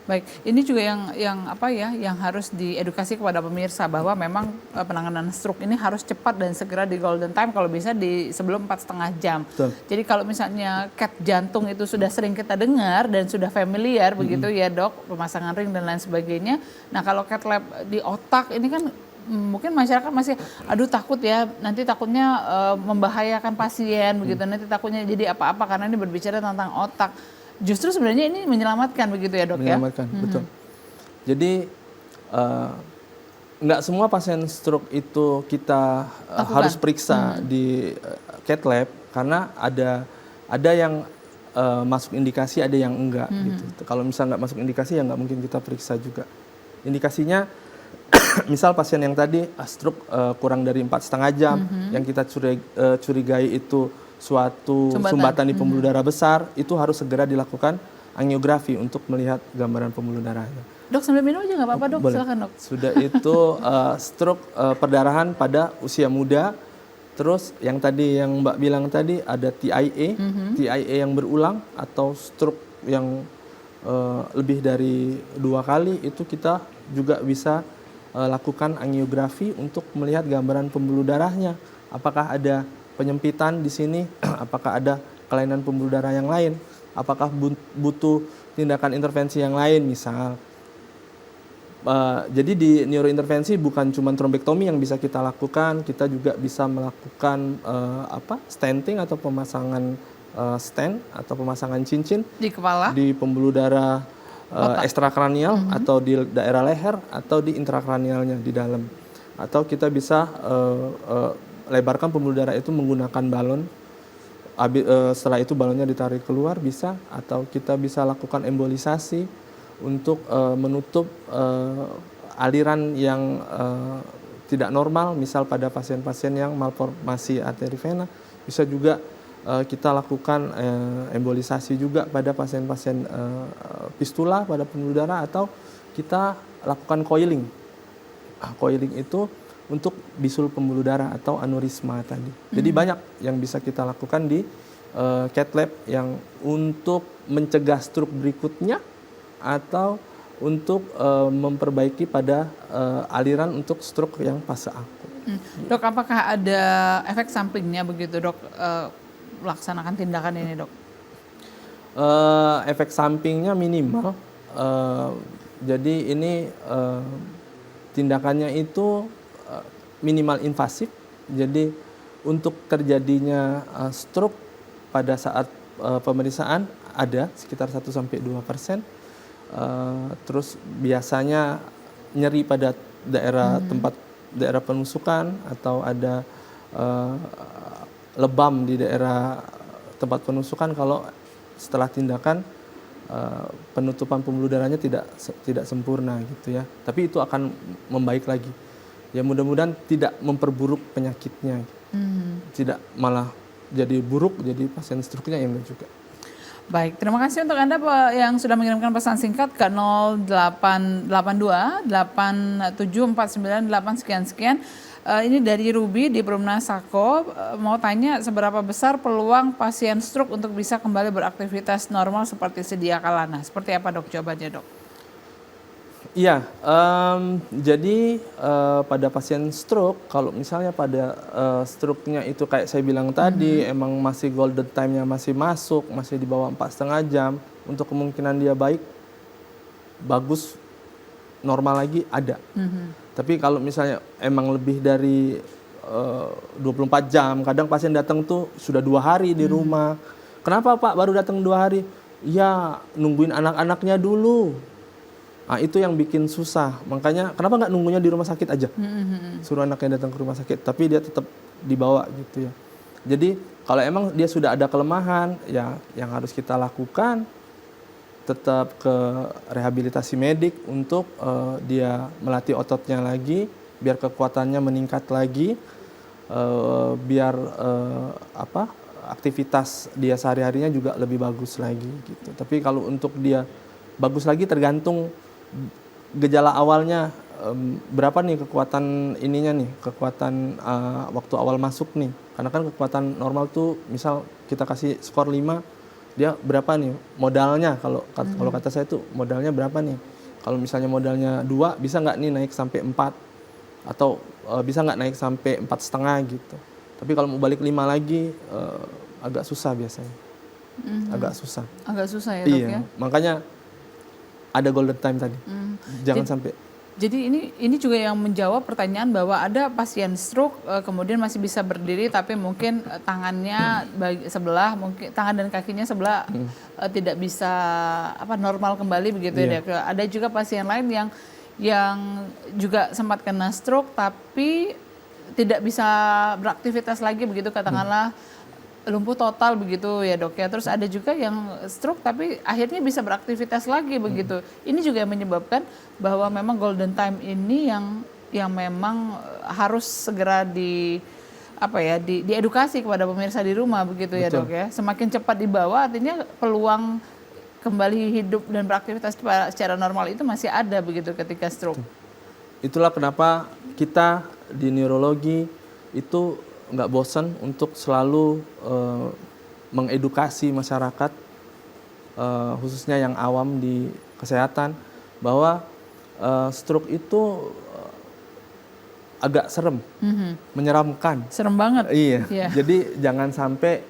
Baik, ini juga yang harus diedukasi kepada pemirsa bahwa memang penanganan stroke ini harus cepat dan segera di golden time, kalau bisa di sebelum 4,5 jam. Betul. Jadi kalau misalnya CAT jantung itu sudah sering kita dengar dan sudah familiar begitu ya dok, pemasangan ring dan lain sebagainya. Nah kalau CAT lab di otak ini kan mungkin masyarakat masih aduh takut ya, nanti takutnya membahayakan pasien begitu, nanti takutnya jadi apa-apa karena ini berbicara tentang otak. Justru sebenarnya ini menyelamatkan begitu ya dok ya? Menyelamatkan, betul. Jadi nggak semua pasien stroke itu kita harus periksa di CAT lab, karena ada yang masuk indikasi, ada yang enggak gitu. Kalau misalnya nggak masuk indikasi ya nggak mungkin kita periksa juga. Indikasinya misal pasien yang tadi stroke kurang dari 4,5 jam, yang kita curigai itu suatu sumbatan di pembuluh darah besar, itu harus segera dilakukan angiografi untuk melihat gambaran pembuluh darahnya. Dok sambil minum aja nggak apa-apa dok, Boleh. silakan dok. Sudah itu stroke perdarahan pada usia muda. Terus yang tadi yang Mbak bilang tadi ada TIA, TIA yang berulang atau stroke yang lebih dari 2 kali, itu kita juga bisa lakukan angiografi untuk melihat gambaran pembuluh darahnya. Apakah ada penyempitan di sini, apakah ada kelainan pembuluh darah yang lain, apakah butuh tindakan intervensi yang lain misal. Jadi di neurointervensi bukan cuma trombektomi yang bisa kita lakukan, kita juga bisa melakukan stenting atau pemasangan stent atau pemasangan cincin di kepala, di pembuluh darah ekstrakranial atau di daerah leher atau di intrakranialnya di dalam. Atau kita bisa lebarkan pembuluh darah itu menggunakan balon. Setelah itu balonnya ditarik keluar bisa, atau kita bisa lakukan embolisasi untuk menutup aliran yang tidak normal, misal pada pasien-pasien yang malformasi arteri vena. Bisa juga kita lakukan embolisasi juga pada pasien-pasien fistula pada pembuluh darah, atau kita lakukan coiling. Coiling itu untuk bisul pembuluh darah atau aneurisma tadi. Jadi banyak yang bisa kita lakukan di CAT lab yang untuk mencegah stroke berikutnya atau untuk memperbaiki pada aliran untuk stroke yang fase akut. Dok, apakah ada efek sampingnya begitu dok melaksanakan tindakan ini dok? Efek sampingnya minimal. Jadi ini tindakannya itu minimal invasif. Jadi untuk terjadinya stroke pada saat pemeriksaan ada sekitar 1-2%. Terus biasanya nyeri pada daerah daerah penusukan, atau ada lebam di daerah tempat penusukan kalau setelah tindakan penutupan pembuluh darahnya tidak sempurna gitu ya. Tapi itu akan membaik lagi. Ya mudah-mudahan tidak memperburuk penyakitnya, tidak malah jadi buruk, jadi pasien stroke-nya yang juga. Baik, terima kasih untuk Anda yang sudah mengirimkan pesan singkat ke 0882 87498 sekian-sekian. Ini dari Ruby di Perumnas Sako, mau tanya seberapa besar peluang pasien stroke untuk bisa kembali beraktivitas normal seperti sedia kala. Nah, seperti apa dok jawabannya dok? Iya, jadi pada pasien stroke, kalau misalnya pada stroke-nya itu kayak saya bilang tadi, emang masih golden time-nya masih masuk, masih di bawah 4,5 jam, untuk kemungkinan dia baik, bagus, normal lagi ada. Tapi kalau misalnya emang lebih dari 24 jam, kadang pasien datang tuh sudah 2 hari di rumah. Kenapa Pak baru datang 2 hari? Ya nungguin anak-anaknya dulu. Nah, itu yang bikin susah. Makanya kenapa nggak nunggunya di rumah sakit aja? Suruh anaknya datang ke rumah sakit, tapi dia tetap dibawa gitu ya. Jadi kalau emang dia sudah ada kelemahan, ya yang harus kita lakukan tetap ke rehabilitasi medik untuk dia melatih ototnya lagi, biar kekuatannya meningkat lagi, biar aktivitas dia sehari-harinya juga lebih bagus lagi gitu. Tapi kalau untuk dia bagus lagi tergantung gejala awalnya berapa nih kekuatan ininya nih, kekuatan waktu awal masuk nih. Karena kan kekuatan normal tuh misal kita kasih skor 5, dia berapa nih modalnya, kalau kata saya tuh modalnya berapa nih. Kalau misalnya modalnya 2, bisa nggak nih naik sampai 4, atau bisa nggak naik sampai 4,5 gitu. Tapi kalau mau balik 5 lagi agak susah biasanya. Agak susah. Agak susah ya dok ya? Makanya ada golden time tadi. Jangan sampai. Jadi ini juga yang menjawab pertanyaan bahwa ada pasien stroke kemudian masih bisa berdiri tapi mungkin tangannya sebelah, mungkin tangan dan kakinya sebelah tidak bisa normal kembali begitu ya. Ada juga pasien lain yang juga sempat kena stroke tapi tidak bisa beraktivitas lagi begitu, katakanlah lumpuh total begitu ya dok ya. Terus ada juga yang stroke tapi akhirnya bisa beraktivitas lagi begitu. Ini juga yang menyebabkan bahwa memang golden time ini yang memang harus segera diedukasi kepada pemirsa di rumah begitu. Betul. Ya dok ya. Semakin cepat dibawa artinya peluang kembali hidup dan beraktivitas secara normal itu masih ada begitu ketika stroke. Itulah kenapa kita di neurologi itu nggak bosan untuk selalu mengedukasi masyarakat, khususnya yang awam di kesehatan, bahwa stroke itu agak serem, menyeramkan. Serem banget. Iya. Jadi jangan sampai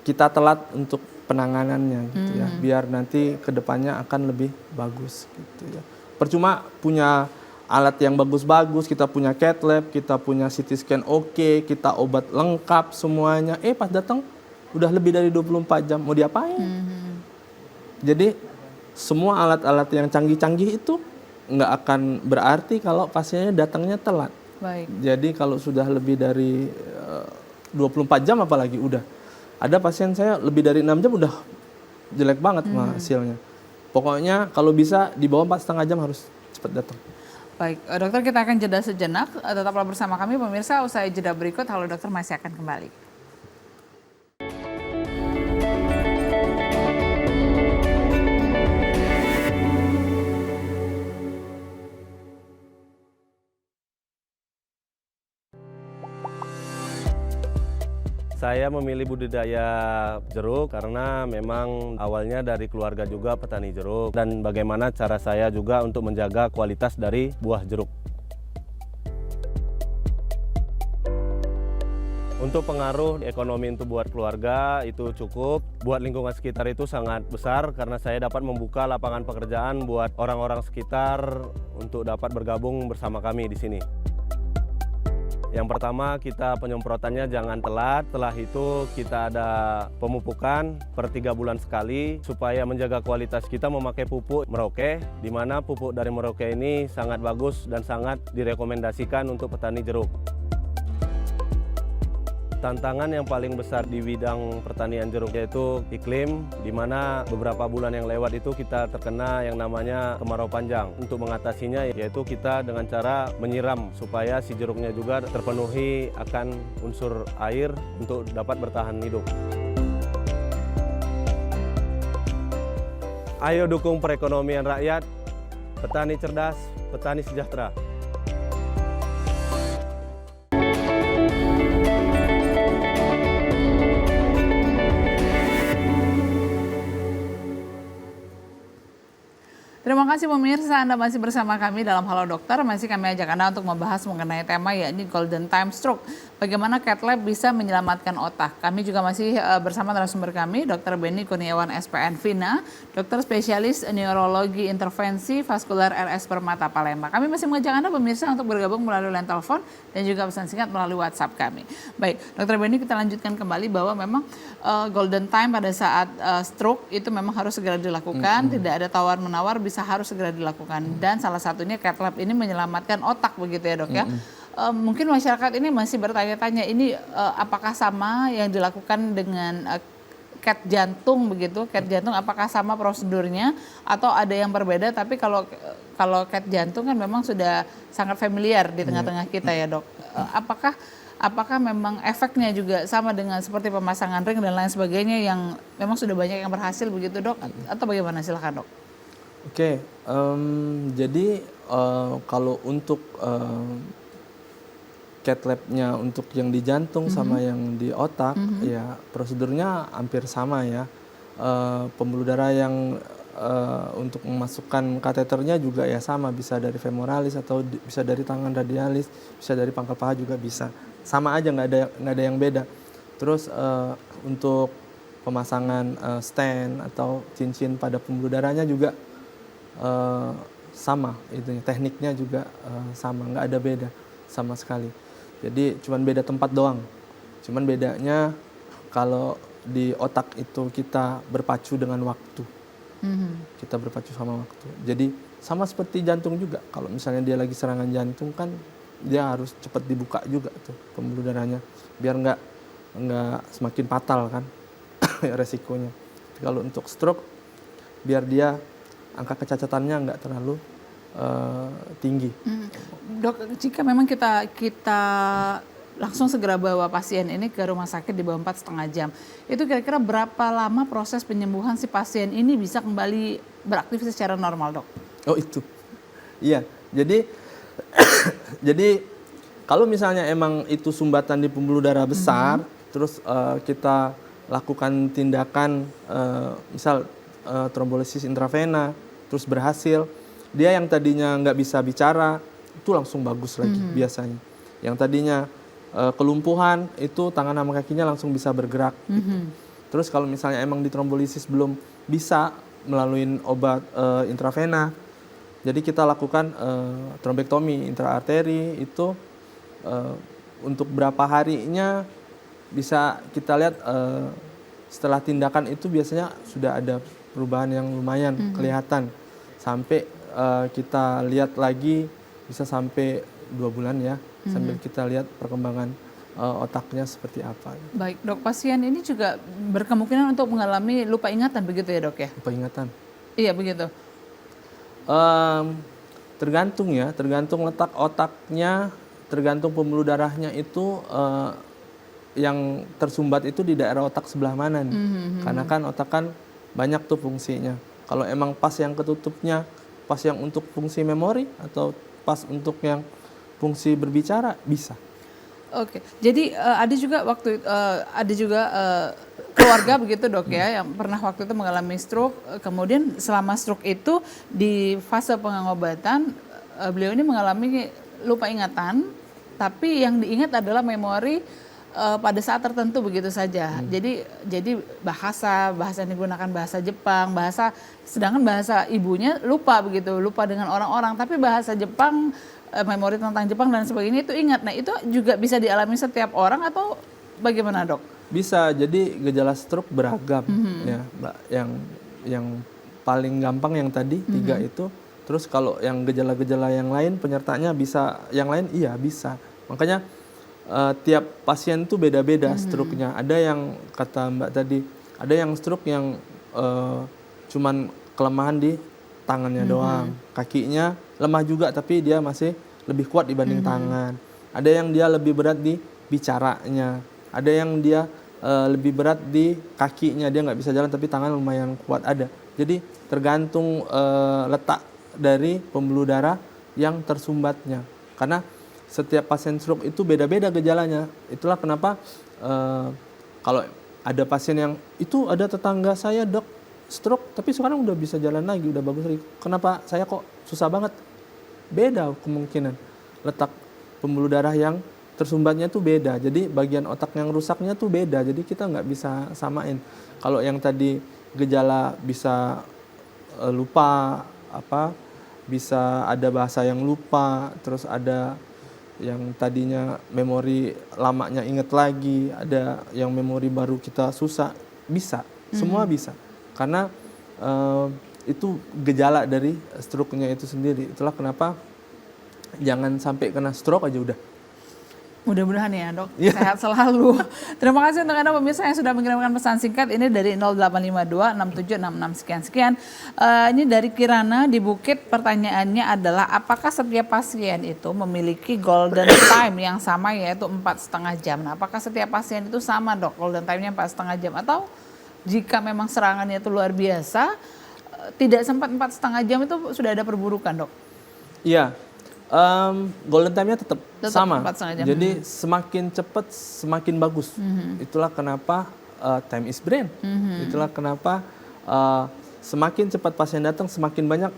kita telat untuk penanganannya, gitu ya. Biar nanti kedepannya akan lebih bagus, gitu ya. Percuma punya alat yang bagus-bagus, kita punya cath lab, kita punya CT scan oke, kita obat lengkap semuanya. Pas datang udah lebih dari 24 jam, mau diapain? Jadi semua alat-alat yang canggih-canggih itu nggak akan berarti kalau pasiennya datangnya telat. Baik. Jadi kalau sudah lebih dari 24 jam apalagi udah. Ada pasien saya lebih dari 6 jam udah jelek banget hasilnya. Pokoknya kalau bisa di bawah 4,5 jam harus cepat datang. Baik, dokter kita akan jeda sejenak. Tetaplah bersama kami pemirsa, usai jeda berikut Halo Dokter masih akan kembali. Saya memilih budidaya jeruk karena memang awalnya dari keluarga juga petani jeruk, dan bagaimana cara saya juga untuk menjaga kualitas dari buah jeruk. Untuk pengaruh ekonomi untuk buat keluarga itu cukup, buat lingkungan sekitar itu sangat besar karena saya dapat membuka lapangan pekerjaan buat orang-orang sekitar untuk dapat bergabung bersama kami di sini. Yang pertama, kita penyemprotannya jangan telat. Setelah itu kita ada pemupukan per 3 bulan sekali supaya menjaga kualitas. Kita memakai pupuk Merauke, di mana pupuk dari Merauke ini sangat bagus dan sangat direkomendasikan untuk petani jeruk. Tantangan yang paling besar di bidang pertanian jeruk yaitu iklim, di mana beberapa bulan yang lewat itu kita terkena yang namanya kemarau panjang. Untuk mengatasinya yaitu kita dengan cara menyiram supaya si jeruknya juga terpenuhi akan unsur air untuk dapat bertahan hidup. Ayo dukung perekonomian rakyat, petani cerdas, petani sejahtera. Terima kasih pemirsa, Anda masih bersama kami dalam Halo Dokter. Masih kami ajak Anda untuk membahas mengenai tema yakni Golden Time Stroke. Bagaimana Cath Lab bisa menyelamatkan otak. Kami juga masih bersama narasumber kami, Dr. Benny Kurniawan SPN Vina, dokter spesialis neurologi intervensi vaskular RS Permata Palembang. Kami masih mengajak Anda pemirsa untuk bergabung melalui line telepon dan juga pesan singkat melalui WhatsApp kami. Baik, Dr. Benny, kita lanjutkan kembali bahwa memang golden time pada saat stroke itu memang harus segera dilakukan, tidak ada tawar-menawar, bisa harus segera dilakukan. Dan salah satunya Cath Lab ini menyelamatkan otak begitu ya dok ya. Mungkin masyarakat ini masih bertanya-tanya ini apakah sama yang dilakukan dengan CAT jantung begitu, CAT jantung apakah sama prosedurnya atau ada yang berbeda, tapi kalau CAT jantung kan memang sudah sangat familiar di tengah-tengah kita ya dok. Apakah memang efeknya juga sama dengan seperti pemasangan ring dan lain sebagainya yang memang sudah banyak yang berhasil begitu dok, atau bagaimana, silakan dok. Oke, jadi kalau untuk CAT lab-nya untuk yang di jantung sama yang di otak, ya prosedurnya hampir sama ya. Pembuluh darah yang untuk memasukkan kateternya juga ya sama, bisa dari femoralis atau bisa dari tangan radialis, bisa dari pangkal paha juga bisa. Sama aja, nggak ada yang beda. Terus untuk pemasangan stent atau cincin pada pembuluh darahnya juga sama, itu tekniknya juga sama, nggak ada beda sama sekali. Jadi cuman beda tempat doang. Cuman bedanya kalau di otak itu kita berpacu dengan waktu. Kita berpacu sama waktu. Jadi sama seperti jantung juga. Kalau misalnya dia lagi serangan jantung kan dia harus cepat dibuka juga tuh pembuluh darahnya biar nggak semakin fatal kan resikonya. Kalau untuk stroke biar dia angka kecacatannya nggak terlalu tinggi. Dok, jika memang kita langsung segera bawa pasien ini ke rumah sakit di bawah 4,5 jam, itu kira-kira berapa lama proses penyembuhan si pasien ini bisa kembali beraktivitas secara normal dok? Oh itu, iya. Jadi kalau misalnya emang itu sumbatan di pembuluh darah besar, terus kita lakukan tindakan misal trombolisis intravena, terus berhasil, dia yang tadinya nggak bisa bicara itu langsung bagus lagi biasanya. Yang tadinya kelumpuhan itu tangan sama kakinya langsung bisa bergerak. Gitu. Terus kalau misalnya emang di trombolisis belum bisa melalui obat intravena, jadi kita lakukan trombektomi intraarteri itu untuk berapa harinya bisa kita lihat setelah tindakan itu biasanya sudah ada perubahan yang lumayan kelihatan. Sampai kita lihat lagi bisa sampai 2 bulan ya, sambil kita lihat perkembangan otaknya seperti apa. Baik dok, pasien ini juga berkemungkinan untuk mengalami lupa ingatan begitu ya dok ya? Lupa ingatan? Iya begitu. Tergantung ya, tergantung letak otaknya, tergantung pembuluh darahnya itu yang tersumbat itu di daerah otak sebelah mana nih. Karena kan otak kan banyak tuh fungsinya. Kalau emang pas yang ketutupnya, pas yang untuk fungsi memori atau pas untuk yang fungsi berbicara bisa. Oke, jadi ada juga keluarga begitu dok ya yang pernah waktu itu mengalami stroke, kemudian selama stroke itu di fase pengobatan beliau ini mengalami lupa ingatan, tapi yang diingat adalah memori pada saat tertentu begitu saja. Jadi bahasa yang digunakan bahasa Jepang, sedangkan bahasa ibunya lupa begitu, lupa dengan orang-orang, tapi bahasa Jepang, memori tentang Jepang dan sebagainya itu ingat. Nah, itu juga bisa dialami setiap orang atau bagaimana, Dok? Bisa. Jadi gejala stroke beragam ya, Mbak. Yang paling gampang yang tadi 3 itu. Terus kalau yang gejala-gejala yang lain penyertanya bisa yang lain, iya bisa. Makanya tiap pasien tuh beda-beda stroke-nya. Ada yang kata Mbak tadi, ada yang stroke yang cuman kelemahan di tangannya doang, kakinya lemah juga tapi dia masih lebih kuat dibanding tangan. Ada yang dia lebih berat di bicaranya, ada yang dia lebih berat di kakinya, dia nggak bisa jalan tapi tangan lumayan kuat, ada. Jadi tergantung letak dari pembuluh darah yang tersumbatnya. Karena setiap pasien stroke itu beda-beda gejalanya. Itulah kenapa kalau ada pasien yang itu ada tetangga saya dok stroke tapi sekarang udah bisa jalan lagi, udah bagus lagi. Kenapa saya kok susah banget? Beda kemungkinan letak pembuluh darah yang tersumbatnya tuh beda. Jadi bagian otak yang rusaknya tuh beda. Jadi kita nggak bisa samain. Kalau yang tadi gejala bisa lupa bisa ada bahasa yang lupa, terus ada yang tadinya memori lamanya inget lagi, ada yang memori baru kita susah, bisa, semua bisa. Karena itu gejala dari stroke-nya itu sendiri. Itulah kenapa jangan sampai kena stroke aja udah. Mudah-mudahan ya dok, sehat selalu. Terima kasih untuk Anda pemirsa yang sudah mengirimkan pesan singkat ini dari 0852 6766 sekian. Ini dari Kirana di Bukit, pertanyaannya adalah apakah setiap pasien itu memiliki golden time yang sama yaitu 4,5 jam. Nah, apakah setiap pasien itu sama dok golden time-nya 4,5 jam atau jika memang serangannya itu luar biasa tidak sempat 4,5 jam itu sudah ada perburukan dok? Iya. Golden time-nya tetap sama. 4,5 jam. Jadi semakin cepat semakin bagus. Itulah kenapa time is brain. Itulah kenapa semakin cepat pasien datang semakin banyak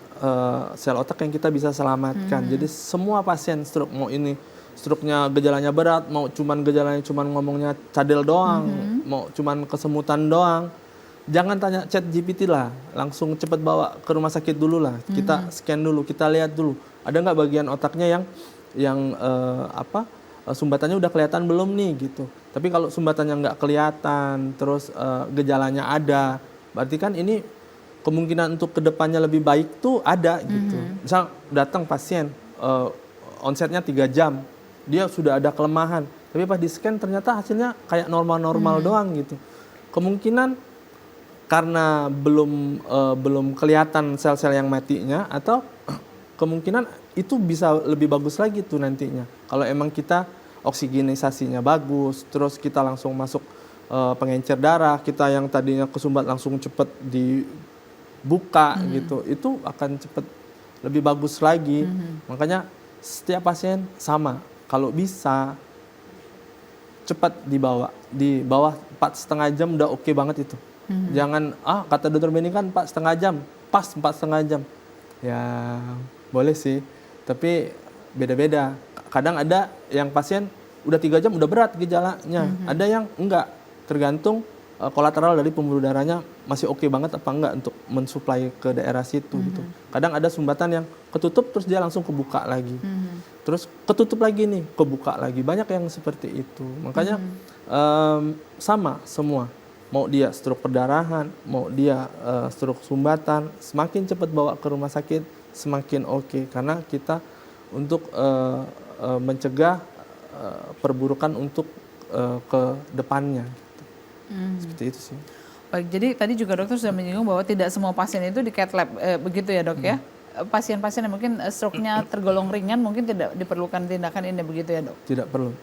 sel otak yang kita bisa selamatkan. Jadi semua pasien stroke, mau ini stroke-nya gejalanya berat, mau gejalanya cuman ngomongnya cadel doang, mau cuman kesemutan doang, jangan tanya chat GPT lah, langsung cepat bawa ke rumah sakit dulu lah. Kita scan dulu, kita lihat dulu. Ada nggak bagian otaknya yang sumbatannya udah kelihatan belum nih gitu. Tapi kalau sumbatannya nggak kelihatan, terus gejalanya ada, berarti kan ini kemungkinan untuk kedepannya lebih baik tuh ada gitu. Misal datang pasien onsetnya 3 jam, dia sudah ada kelemahan, tapi pas di scan ternyata hasilnya kayak normal-normal doang gitu. Kemungkinan karena belum kelihatan sel-sel yang matinya, atau kemungkinan itu bisa lebih bagus lagi tuh nantinya. Kalau emang kita oksigenisasinya bagus, terus kita langsung masuk pengencer darah, kita yang tadinya kesumbat langsung cepet dibuka gitu, itu akan cepet lebih bagus lagi. Makanya setiap pasien sama, kalau bisa cepat dibawa, di bawah 4,5 jam udah oke banget itu. Jangan kata dokter Benny kan 4,5 jam, pas 4,5 jam. Ya boleh sih, tapi beda-beda. Kadang ada yang pasien udah 3 jam udah berat gejalanya, ada yang enggak, tergantung kolateral dari pembuluh darahnya masih oke banget apa enggak untuk mensuplai ke daerah situ gitu. Kadang ada sumbatan yang ketutup terus dia langsung kebuka lagi, terus ketutup lagi nih kebuka lagi, banyak yang seperti itu. Makanya sama semua, mau dia stroke perdarahan, mau dia stroke sumbatan, semakin cepat bawa ke rumah sakit semakin oke, karena kita untuk mencegah perburukan untuk ke depannya. Seperti itu sih. Baik, jadi tadi juga dokter sudah menyinggung bahwa tidak semua pasien itu di cath lab, begitu ya dok ya? Pasien-pasien yang mungkin stroke-nya tergolong ringan mungkin tidak diperlukan tindakan ini, begitu ya dok? Tidak perlu.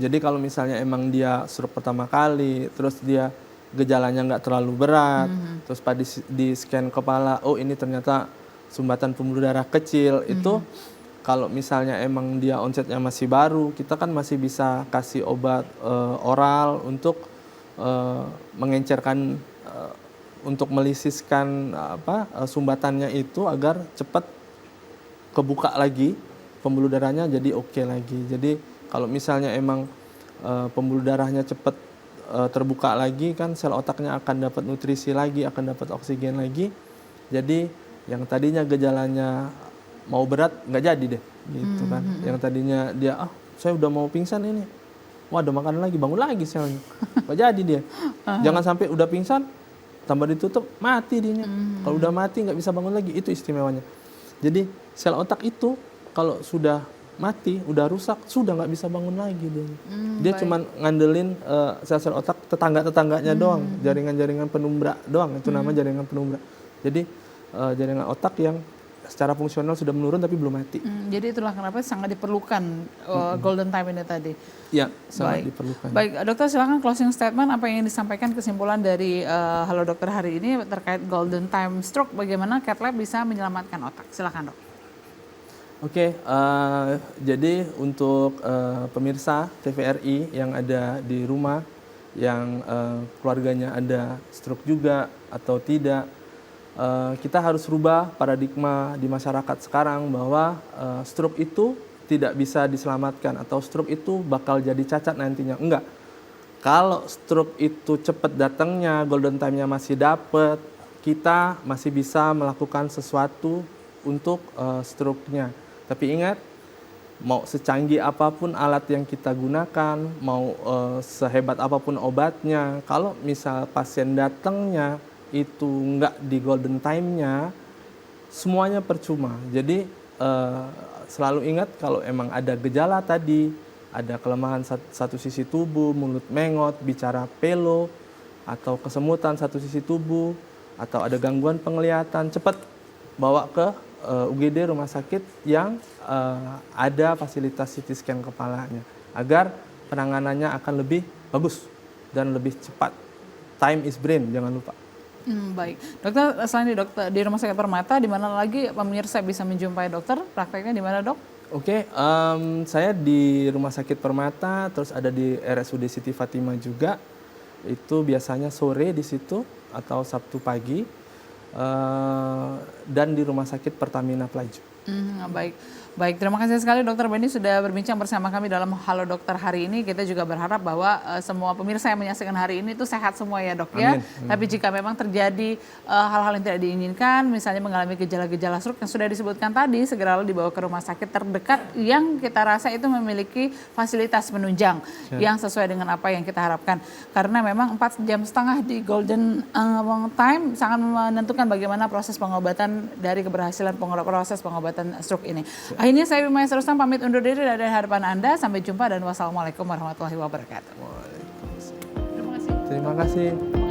Jadi kalau misalnya emang dia stroke pertama kali, terus dia gejalanya nggak terlalu berat, terus pada di scan kepala, oh ini ternyata sumbatan pembuluh darah kecil, itu kalau misalnya emang dia onsetnya masih baru, kita kan masih bisa kasih obat oral untuk mengencerkan, untuk melisiskan sumbatannya itu agar cepat kebuka lagi pembuluh darahnya, jadi oke lagi. Jadi kalau misalnya emang pembuluh darahnya cepat terbuka lagi, kan sel otaknya akan dapat nutrisi lagi, akan dapat oksigen lagi. Jadi yang tadinya gejalanya mau berat nggak jadi deh gitu kan. Yang tadinya dia saya udah mau pingsan ini, wah ada makanan lagi, bangun lagi selnya, nggak jadi dia. Jangan sampai udah pingsan tambah ditutup mati dia. Kalau udah mati nggak bisa bangun lagi, itu istimewanya. Jadi sel otak itu kalau sudah mati, udah rusak, sudah nggak bisa bangun lagi dia. Dia cuma ngandelin sel-sel otak tetangga-tetangganya doang, jaringan-jaringan penumbra doang, itu nama jaringan penumbra. Jadi jaringan otak yang secara fungsional sudah menurun tapi belum mati. Jadi itulah kenapa sangat diperlukan golden time ini tadi. Ya, sangat diperlukan. Baik, dokter silakan closing statement apa yang ingin disampaikan kesimpulan dari Halo Dokter hari ini terkait golden time stroke, bagaimana Cath Lab bisa menyelamatkan otak. Silakan dok. Oke, jadi untuk pemirsa TVRI yang ada di rumah, yang keluarganya ada stroke juga atau tidak, kita harus rubah paradigma di masyarakat sekarang bahwa stroke itu tidak bisa diselamatkan atau stroke itu bakal jadi cacat nantinya. Enggak. Kalau stroke itu cepat datangnya, golden time-nya masih dapet, kita masih bisa melakukan sesuatu untuk stroke-nya. Tapi ingat, mau secanggih apapun alat yang kita gunakan, mau sehebat apapun obatnya, kalau misal pasien datangnya itu nggak di golden time-nya, semuanya percuma. Jadi selalu ingat kalau emang ada gejala tadi, ada kelemahan satu sisi tubuh, mulut mengot, bicara pelo, atau kesemutan satu sisi tubuh, atau ada gangguan penglihatan, cepat bawa ke UGD rumah sakit yang ada fasilitas CT scan kepalanya agar penanganannya akan lebih bagus dan lebih cepat. Time is brain, jangan lupa. Baik, dokter selain di Rumah Sakit Permata, di mana lagi pemirsa bisa menjumpai dokter? Prakteknya di mana dok? Oke, saya di Rumah Sakit Permata, terus ada di RSUD Siti Fatimah juga. Itu biasanya sore di situ atau Sabtu pagi. Dan di Rumah Sakit Pertamina Pelaju. Baik, terima kasih sekali Dokter Benny sudah berbincang bersama kami dalam Halo Dokter hari ini. Kita juga berharap bahwa semua pemirsa yang menyaksikan hari ini itu sehat semua ya dok ya. Tapi jika memang terjadi hal-hal yang tidak diinginkan, misalnya mengalami gejala-gejala stroke yang sudah disebutkan tadi, segera dibawa ke rumah sakit terdekat yang kita rasa itu memiliki fasilitas penunjang yang sesuai dengan apa yang kita harapkan. Karena memang 4,5 jam di golden time sangat menentukan bagaimana proses pengobatan dari keberhasilan proses pengobatan stroke ini. Akhirnya saya Wima Yasar Rustam pamit undur diri dari hadapan Anda. Sampai jumpa dan wassalamualaikum warahmatullahi wabarakatuh. Terima kasih.